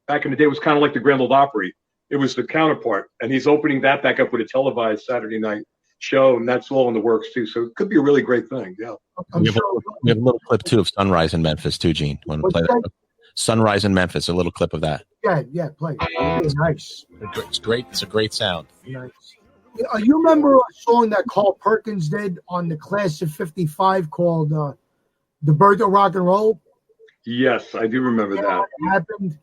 back in the day, it was kind of like the Grand Ole Opry. It was the counterpart, and he's opening that back up with a televised Saturday night show, and that's all in the works too. So it could be a really great thing. Yeah.
We have a little clip too of Sunrise in Memphis too, Gene. Want to play that? Sunrise in Memphis, a little clip of that.
Yeah, play. Nice.
It's great. It's a great sound.
Nice. You remember a song that Carl Perkins did on the Class of '55 called "The Birth of Rock and Roll"?
Yes, I do remember that.
It happened.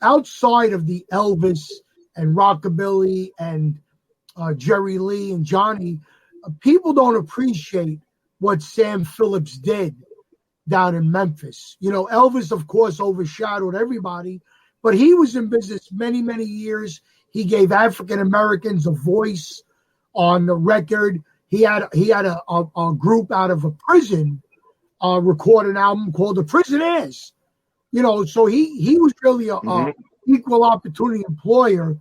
Outside of the Elvis and rockabilly and Jerry Lee and Johnny, people don't appreciate what Sam Phillips did down in Memphis. Elvis, of course, overshadowed everybody, but he was in business many, many years. He gave African Americans a voice on the record. He had a group out of a prison record an album called The Prisonaires. So he was really a equal opportunity employer.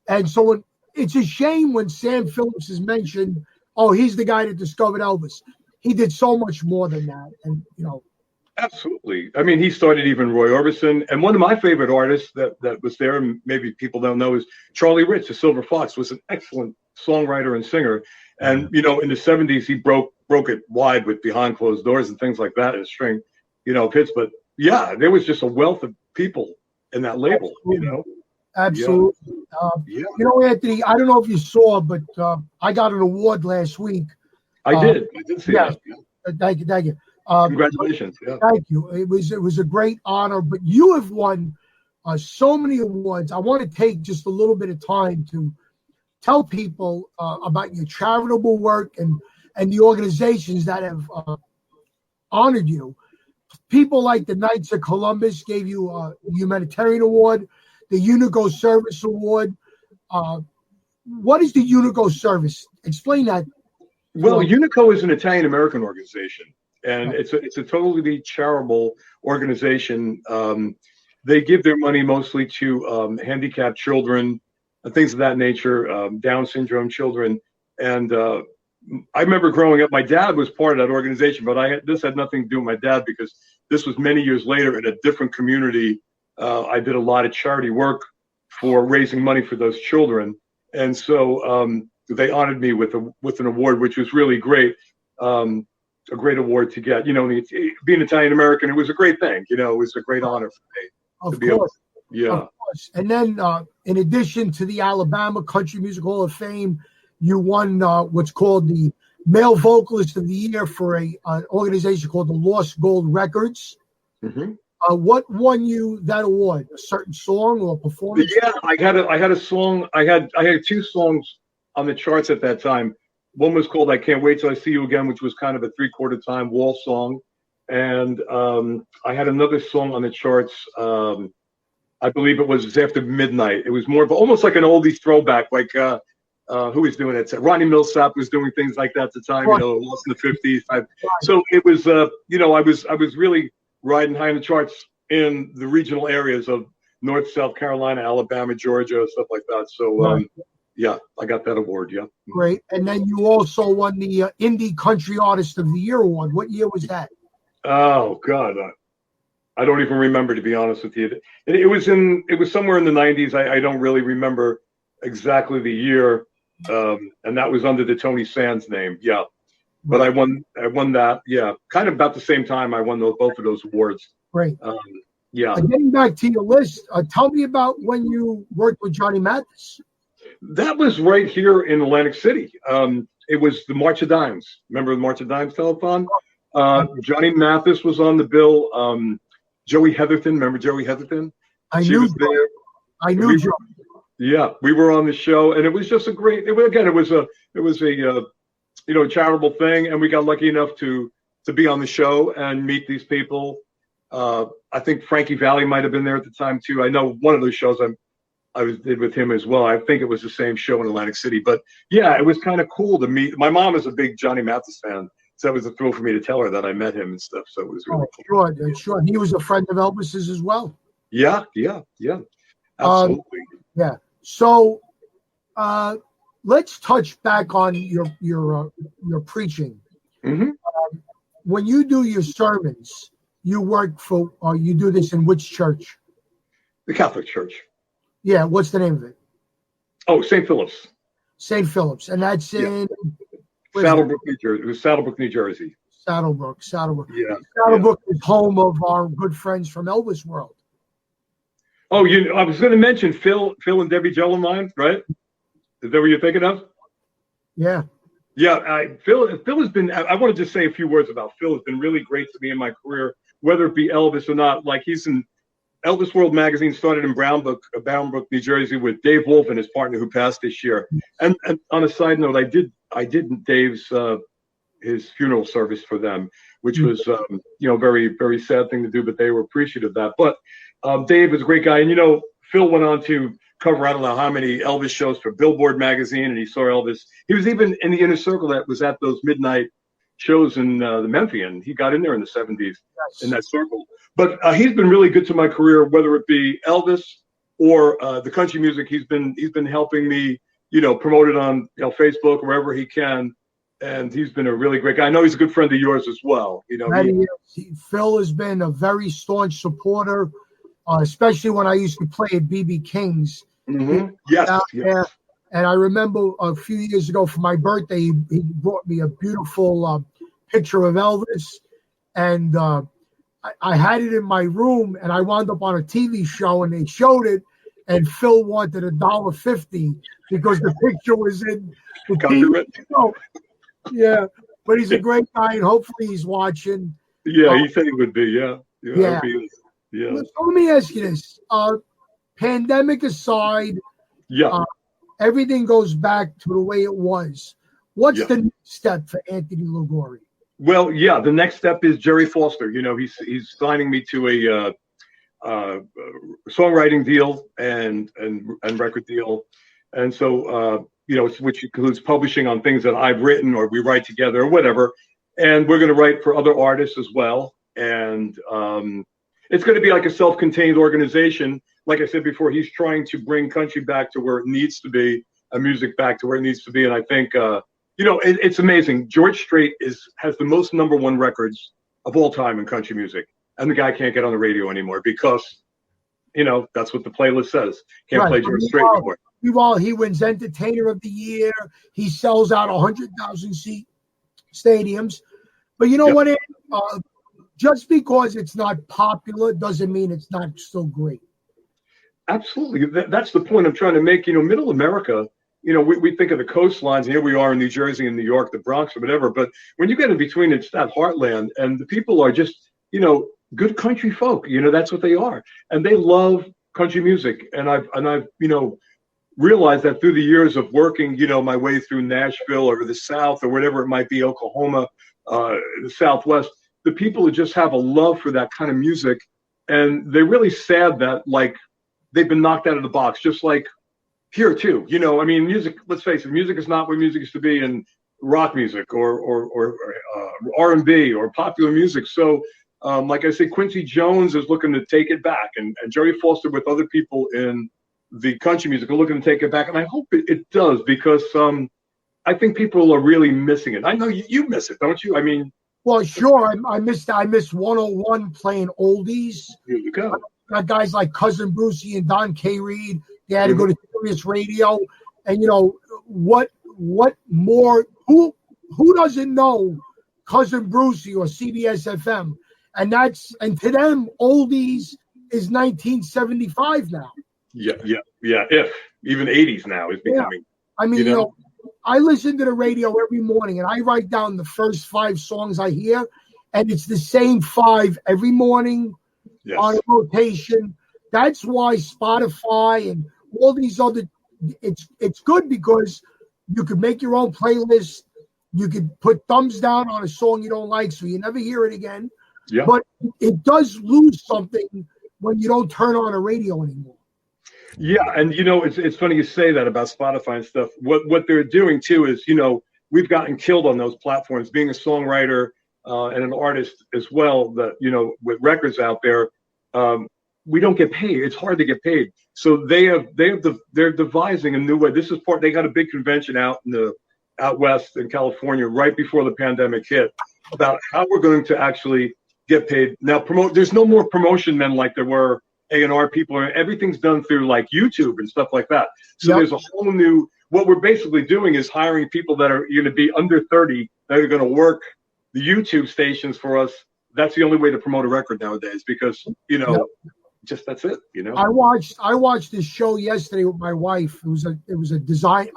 And so it's a shame when Sam Phillips is mentioned, oh, he's the guy that discovered Elvis. He did so much more than that. And,
Absolutely. I mean, he started even Roy Orbison. And one of my favorite artists that was there, and maybe people don't know, is Charlie Rich, the Silver Fox, was an excellent songwriter and singer. And, in the 70s, he broke it wide with Behind Closed Doors and things like that and string, hits. But, yeah, there was just a wealth of people in that label,
Absolutely. Anthony, I don't know if you saw, but I got an award last week.
I did see that.
Thank you.
Congratulations. Yeah.
Thank you. It was a great honor, but you have won so many awards. I want to take just a little bit of time to tell people about your charitable work and the organizations that have honored you. People like the Knights of Columbus gave you a humanitarian award, the Unico Service Award. What is the Unico Service? Explain that.
Well, Unico is an Italian-American organization, and it's a totally charitable organization. They give their money mostly to handicapped children, things of that nature, Down syndrome children. And I remember growing up, my dad was part of that organization, but this had nothing to do with my dad because this was many years later in a different community. I did a lot of charity work for raising money for those children. And so they honored me with an award, which was really great. A great award to get, being Italian-American, it was a great thing. It was a great honor for me.
Of course.
Yeah.
Of course. And then in addition to the Alabama Country Music Hall of Fame, you won what's called the Male Vocalist of the Year for an organization called the Lost Gold Records.
Mm-hmm.
What won you that award? A certain song or performance?
Yeah, I had a song. I had two songs on the charts at that time. One was called "I Can't Wait Till I See You Again," which was kind of a 3/4 time wall song, and I had another song on the charts. I believe it was "After Midnight." It was more of almost like an oldies throwback, like who was doing it? Ronnie Millsap was doing things like that at the time. Lost in the '50s. So it was, I was really riding high in the charts in the regional areas of North, South Carolina, Alabama, Georgia, stuff like that. So. Yeah, I got that award, yeah.
Great. And then you also won the Indie Country Artist of the Year award. What year was that?
Oh, God. I don't even remember, to be honest with you. It was somewhere in the 90s. I don't really remember exactly the year. And that was under the Tony Sands name, yeah. But I won that, yeah. Kind of about the same time I won both of those awards.
Great.
Yeah.
Getting back to your list, tell me about when you worked with Johnny Mathis.
That was right here in Atlantic City. It was the March of Dimes. Remember the March of Dimes telethon? Johnny Mathis was on the bill. Joey Heatherton, remember Joey Heatherton? She was there.
I knew Joey.
Yeah, we were on the show, and it was just it was a charitable thing, and we got lucky enough to be on the show and meet these people. I think Frankie Valli might have been there at the time too. I know one of those shows I did with him as well. I think it was the same show in Atlantic City. But yeah, it was kind of cool to meet. My mom is a big Johnny Mathis fan, so it was a thrill for me to tell her that I met him and stuff. So it was really cool.
Sure. He was a friend of Elvis's as well.
Yeah. Absolutely.
Yeah. So let's touch back on your preaching.
Mm-hmm.
When you do your sermons, you work for, or you do this in which church?
The Catholic Church.
Yeah, what's the name of it?
Oh, St. Philip's.
St. Philip's, and that's in
Saddlebrook, New Jersey. It was Saddlebrook, New Jersey.
Saddlebrook.
Yeah.
Saddlebrook is home of our good friends from Elvis World.
Oh, I was going to mention Phil and Debbie Jellemine, right? Is that what you're thinking of?
Yeah.
Yeah, Phil has been. I want to just say a few words about Phil. Has been really great to me in my career, whether it be Elvis or not. Like he's in Elvis World magazine, started in Brownbrook, New Jersey, with Dave Wolf and his partner who passed this year. And on a side note, I did Dave's his funeral service for them, which was very, very sad thing to do, but they were appreciative of that. But Dave is a great guy, and Phil went on to cover I don't know how many Elvis shows for Billboard magazine, and he saw Elvis. He was even in the inner circle that was at those midnight shows in the Memphian. He got in there in the 70s in that circle. But he's been really good to my career, whether it be Elvis or the country music. He's been helping me, promote it on Facebook or wherever he can. And he's been a really great guy. I know he's a good friend of yours as well.
Phil has been a very staunch supporter, especially when I used to play at BB King's.
Mm-hmm. Yes.
And I remember a few years ago for my birthday, he brought me a beautiful picture of Elvis. And I had it in my room, and I wound up on a TV show, and they showed it, and Phil wanted $1.50 because the picture was in the TV show. Yeah, but he's a great guy, and hopefully he's watching.
Yeah, he said he would be. Yeah.
Yeah. So let me ask you this: pandemic aside, everything goes back to the way it was. What's the next step for Anthony LigUOri?
Well, the next step is Jerry Foster. He's signing me to a songwriting deal and record deal, and so which includes publishing on things that I've written or we write together or whatever. And we're going to write for other artists as well. And it's going to be like a self-contained organization. Like I said before, he's trying to bring country back to where it needs to be, music back to where it needs to be. And I think, it's amazing. George Strait has the most #1 records of all time in country music. And the guy can't get on the radio anymore because, that's what the playlist says. Can't play George Strait anymore.
He wins Entertainer of the Year. He sells out 100,000 seat stadiums. But you know what? Just because it's not popular doesn't mean it's not still great.
Absolutely. That's the point I'm trying to make. Middle America, we think of the coastlines, and here we are in New Jersey and New York, the Bronx or whatever. But when you get in between, it's that heartland, and the people are just, good country folk. That's what they are. And they love country music. And I've realized that through the years of working, my way through Nashville or the South or whatever it might be, Oklahoma, the Southwest, the people just have a love for that kind of music. And they're really sad that, they've been knocked out of the box, just like here, too. Music, let's face it, music is not what music used to be in rock music or R&B or popular music. So, like I said, Quincy Jones is looking to take it back. And Jerry Foster with other people in the country music are looking to take it back, and I hope it does, because I think people are really missing it. I know you miss it, don't you?
Well, sure. I miss 101 playing oldies.
Here you go.
Got guys like Cousin Brucey and Don K. Reed. They had to go to Sirius Radio, and what more? Who doesn't know Cousin Brucey or CBS FM? And to them, oldies is 1975 now.
Yeah. If even 80s now is becoming.
I listen to the radio every morning, and I write down the first 5 songs I hear, and it's the same 5 every morning on a rotation. That's why Spotify and all these other, it's good because you could make your own playlist. You could put thumbs down on a song you don't like, so you never hear it again. Yeah. But it does lose something when you don't turn on a radio anymore.
Yeah, and it's funny you say that about Spotify and stuff. What they're doing too is, we've gotten killed on those platforms. Being a songwriter and an artist as well, that with records out there, we don't get paid. It's hard to get paid. So they're devising a new way. This is they got a big convention out west in California right before the pandemic hit about how we're going to actually get paid. Now there's no more promotion men like there were. A&R people, everything's done through like YouTube and stuff like that. So there's a whole new, what we're basically doing is hiring people that are going to be under 30, that are going to work the YouTube stations for us, that's the only way to promote a record nowadays because, just that's it,
I watched this show yesterday with my wife. It was a design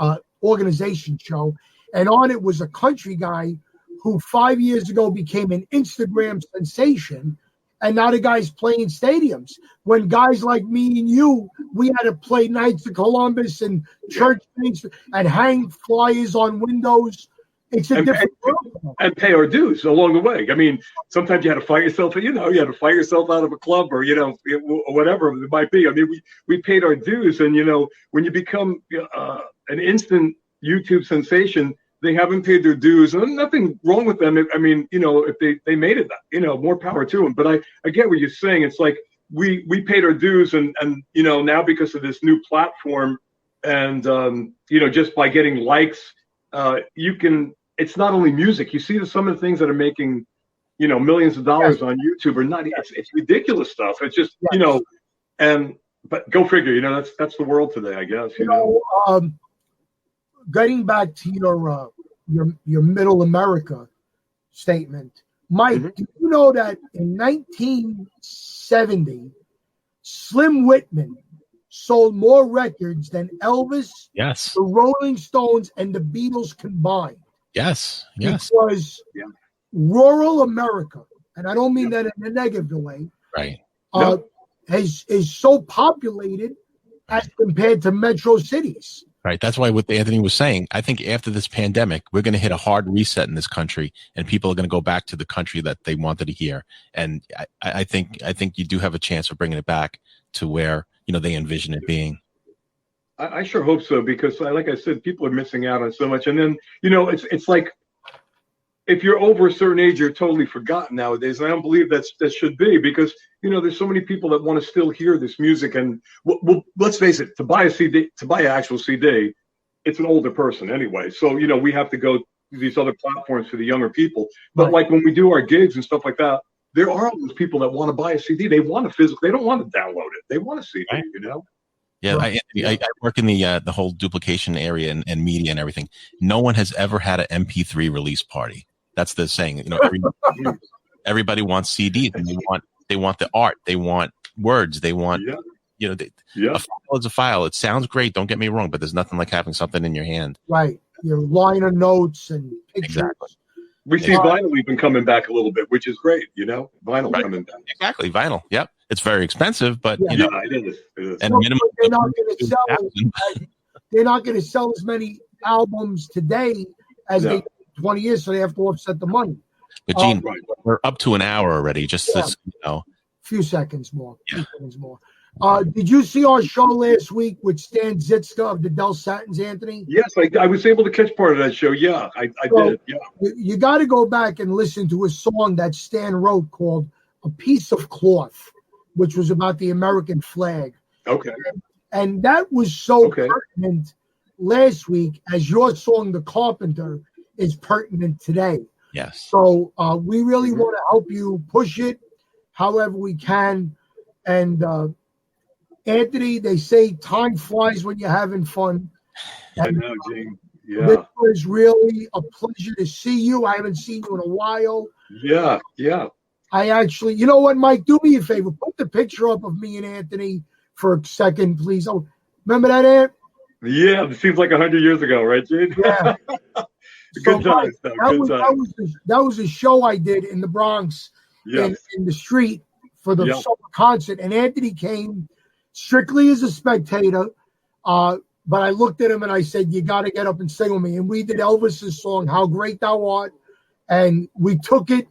organization show, and on it was a country guy who 5 years ago became an Instagram sensation, and now the guy's playing stadiums. When guys like me and you, we had to play Knights of Columbus and church things and hang flyers on windows. It's a different world.
And pay our dues along the way. I mean, sometimes you had to fight yourself, you had to fight yourself out of a club or, whatever it might be. I mean, we paid our dues. And, when you become an instant YouTube sensation, they haven't paid their dues. And nothing wrong with them. I mean, if they made it, more power to them. But I get what you're saying. It's like we paid our dues and now because of this new platform and, just by getting likes, it's not only music. You see some of the things that are making, millions of dollars on YouTube are not. It's ridiculous stuff. It's just, but go figure. That's the world today, I guess.
Getting back to your Middle America statement, Mike. Do you know that in 1970, Slim Whitman sold more records than Elvis,
Yes.
the Rolling Stones, and the Beatles combined?
Yes.
Because rural America, and I don't mean that in a negative way,
Right.
is so populated as compared to metro cities.
Right. That's why what Anthony was saying, I think after this pandemic, we're going to hit a hard reset in this country and people are going to go back to the country that they wanted to hear. And I think you do have a chance of bringing it back to where, they envision it being.
I sure hope so, because like I said, people are missing out on so much. And then, it's like if you're over a certain age, you're totally forgotten nowadays. And I don't believe that should be because, there's so many people that want to still hear this music. And well, let's face it, to buy an actual CD, it's an older person anyway. So, we have to go to these other platforms for the younger people. But like when we do our gigs and stuff like that, there are those people that want to buy a CD. They want a physical. They don't want to download it. They want a CD,
Right. Yeah, I work in the whole duplication area and media and everything. No one has ever had an MP3 release party. That's the saying. Everybody wants CDs, and they want the art, they want words, they want a file is a file. It sounds great. Don't get me wrong, but there's nothing like having something in your hand.
Right, your line of notes and pictures.
Exactly.
We see vinyl even coming back a little bit, which is great. Vinyl
Right.
coming back.
Exactly, vinyl. Yep, it's very expensive, but
It is.
and
Well,
minimum.
they're not going to sell. They're not going to sell as many albums today as they did 20 years, so they have to offset the money.
But Gene,
Right.
we're up to an hour already. Just
Yeah.
so you know.
Few seconds more.
Yeah.
Did you see our show last week with Stan Zitska of the Del Satins, Anthony?
Yes, I was able to catch part of that show. Yeah, I did. Yeah.
You got to go back and listen to a song that Stan wrote called "A Piece of Cloth," which was about the American flag.
Okay.
And that was so
Okay.
pertinent last week as your song, "The Carpenter," is pertinent today.
Yes.
So we really want to help you push it however we can. And Anthony, they say time flies when you're having fun.
I know, Gene. Yeah.
This was really a pleasure to see you. I haven't seen you in a while.
Yeah.
I actually, you know what, Mike? Do me a favor. Put the picture up of me and Anthony for a second, please. Oh, remember that, Ant?
Yeah, it seems like 100 years ago, right, Gene?
Yeah.
Good times, though. Good times.
That was a show I did in the Bronx,
Yes.
in the street for the
Yeah.
summer concert. And Anthony came strictly as a spectator. But I looked at him and I said, "You got to get up and sing with me." And we did Elvis's song, "How Great Thou Art." And we took it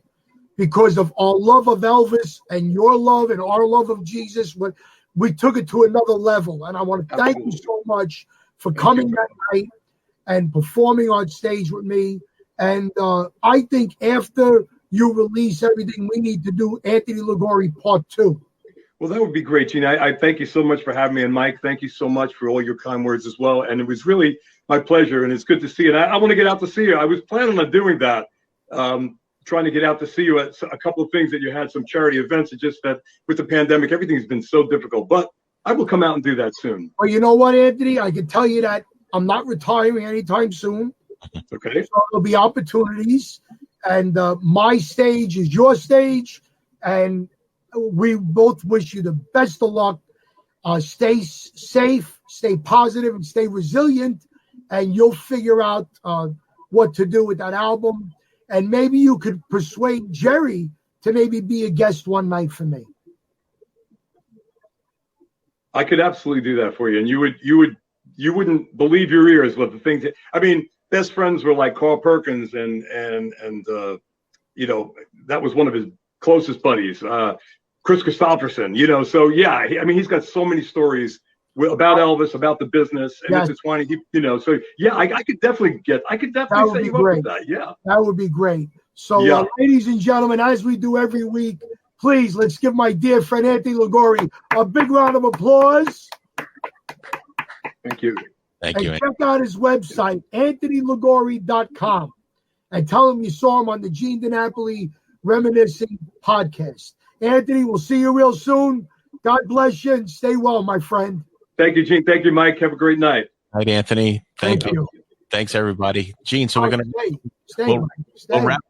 because of our love of Elvis and your love and our love of Jesus. But we took it to another level. And I want to thank you so much for coming that night and performing on stage with me. And I think after you release everything, we need to do Anthony LigUOri Part 2.
Well, that would be great, Gene. I thank you so much for having me. And Mike, thank you so much for all your kind words as well. And it was really my pleasure. And it's good to see you. And I want to get out to see you. I was planning on doing that, trying to get out to see you at a couple of things that you had, some charity events. It's just that with the pandemic, everything's been so difficult. But I will come out and do that soon.
Well, you know what, Anthony? I can tell you that I'm not retiring anytime soon.
Okay.
So there'll be opportunities. And my stage is your stage. And we both wish you the best of luck. Stay safe, stay positive, and stay resilient. And you'll figure out what to do with that album. And maybe you could persuade Jerry to maybe be a guest one night for me.
I could absolutely do that for you. And you wouldn't believe your ears with the things I mean, best friends were like Carl Perkins and you know, that was one of his closest buddies, Chris Christopherson, you know. So yeah, I mean, he's got so many stories about Elvis, about the business, and it's funny, you know. So yeah, I could definitely set you up with that. Yeah,
that would be great. So, ladies and gentlemen, as we do every week, please let's give my dear friend Anthony LigUOri a big round of applause.
Thank you.
Thank you.
Check out his website, AnthonyLigUOri.com, and tell him you saw him on the Gene DiNapoli Reminiscing podcast. Anthony, we'll see you real soon. God bless you and stay well, my friend.
Thank you, Gene. Thank you, Mike. Have a great night.
Night, Anthony. Thank you. Thanks, everybody. Gene, so we're going to
stay.
wrap.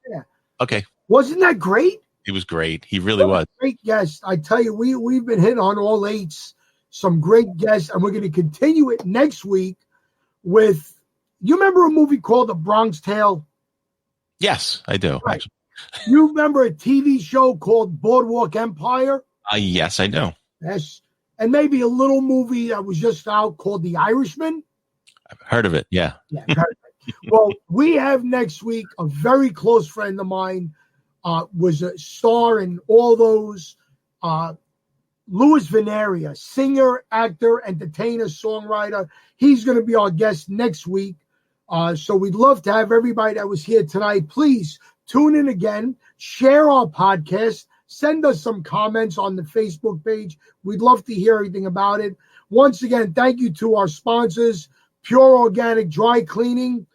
Okay.
Wasn't that great?
He was great. He really was.
Great guest. I tell you, we've been hitting on all eights. Some great guests, and we're going to continue it next week with, you remember a movie called The Bronx Tale?
Yes, I do.
Right. You remember a TV show called Boardwalk Empire?
Yes, I do.
Yes. And maybe a little movie that was just out called The Irishman?
I've heard of it, yeah.
Well, we have next week a very close friend of mine, was a star in all those, Louis Veneria, singer, actor, entertainer, songwriter. He's going to be our guest next week. So we'd love to have everybody that was here tonight. Please tune in again, share our podcast, send us some comments on the Facebook page. We'd love to hear everything about it. Once again, thank you to our sponsors, Pure Organic Dry Cleaning,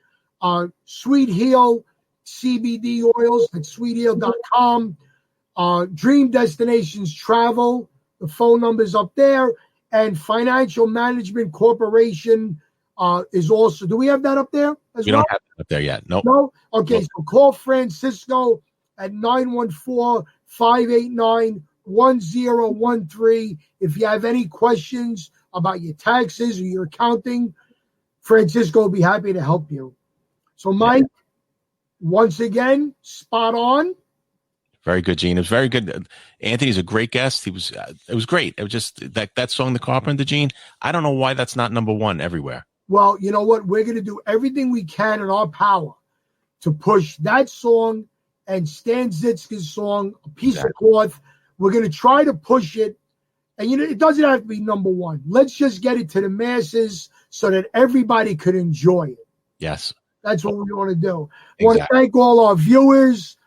Sweet Heal CBD oils at sweetheal.com, Dream Destinations Travel, the phone number's up there, and Financial Management Corporation is also. Do we have that up there as well?
We don't have it up there yet. Nope.
No? Okay, so call Francisco at 914-589-1013. If you have any questions about your taxes or your accounting, Francisco will be happy to help you. So, Mike, once again, spot on.
Very good, Gene. It was very good. Anthony's a great guest. It was great. It was just that song, The Carpenter, Gene. I don't know why that's not number one everywhere.
Well, you know what? We're going to do everything we can in our power to push that song and Stan Zitzka's song, A Piece of Cloth. We're going to try to push it. And, you know, it doesn't have to be number one. Let's just get it to the masses so that everybody could enjoy it.
Yes.
That's what we want to do. I want to thank all our viewers.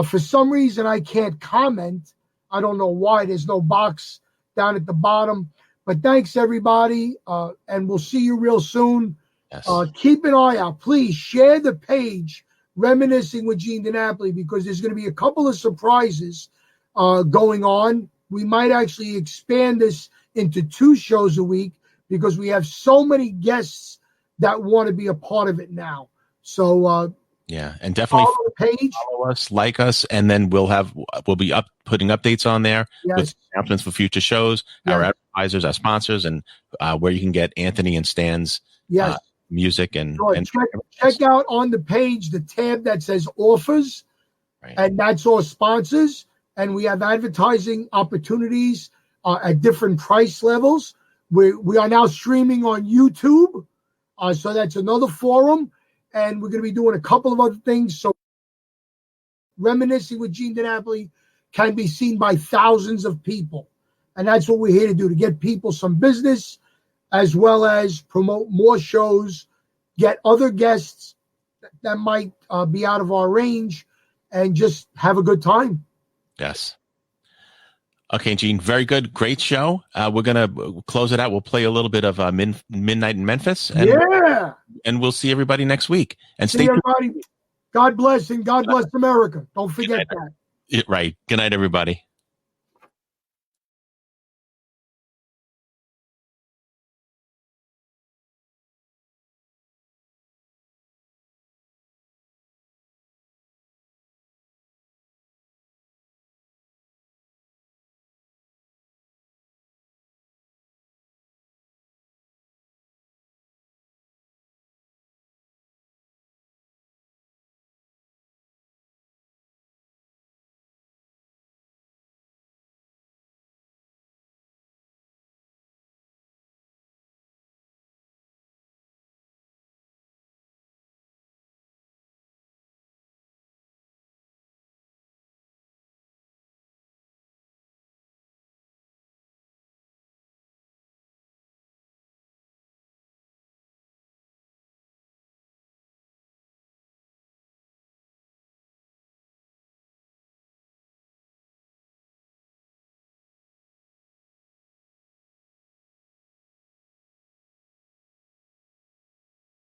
For some reason, I can't comment. I don't know why. There's no box down at the bottom. But thanks, everybody. And we'll see you real soon.
Yes.
Keep an eye out. Please share the page, Reminiscing with Gene DiNapoli, because there's going to be a couple of surprises going on. We might actually expand this into 2 shows a week because we have so many guests that want to be a part of it now. So,
and definitely
follow the page,
follow us, like us, and then we'll be putting updates on there with announcements for future shows, our advertisers, our sponsors, and where you can get Anthony and Stan's music and
check out on the page the tab that says offers, and that's all sponsors, and we have advertising opportunities at different price levels. We are now streaming on YouTube, so that's another forum. And we're going to be doing a couple of other things. So Reminiscing with Gene DiNapoli can be seen by thousands of people. And that's what we're here to do, to get people some business as well as promote more shows, get other guests that might be out of our range, and just have a good time.
Yes. Okay, Gene, very good. Great show. We're going to close it out. We'll play a little bit of Midnight in Memphis. And we'll see everybody next week. And stay tuned.
Everybody. God bless, and God bless America. Don't forget that.
Right. Good night, everybody.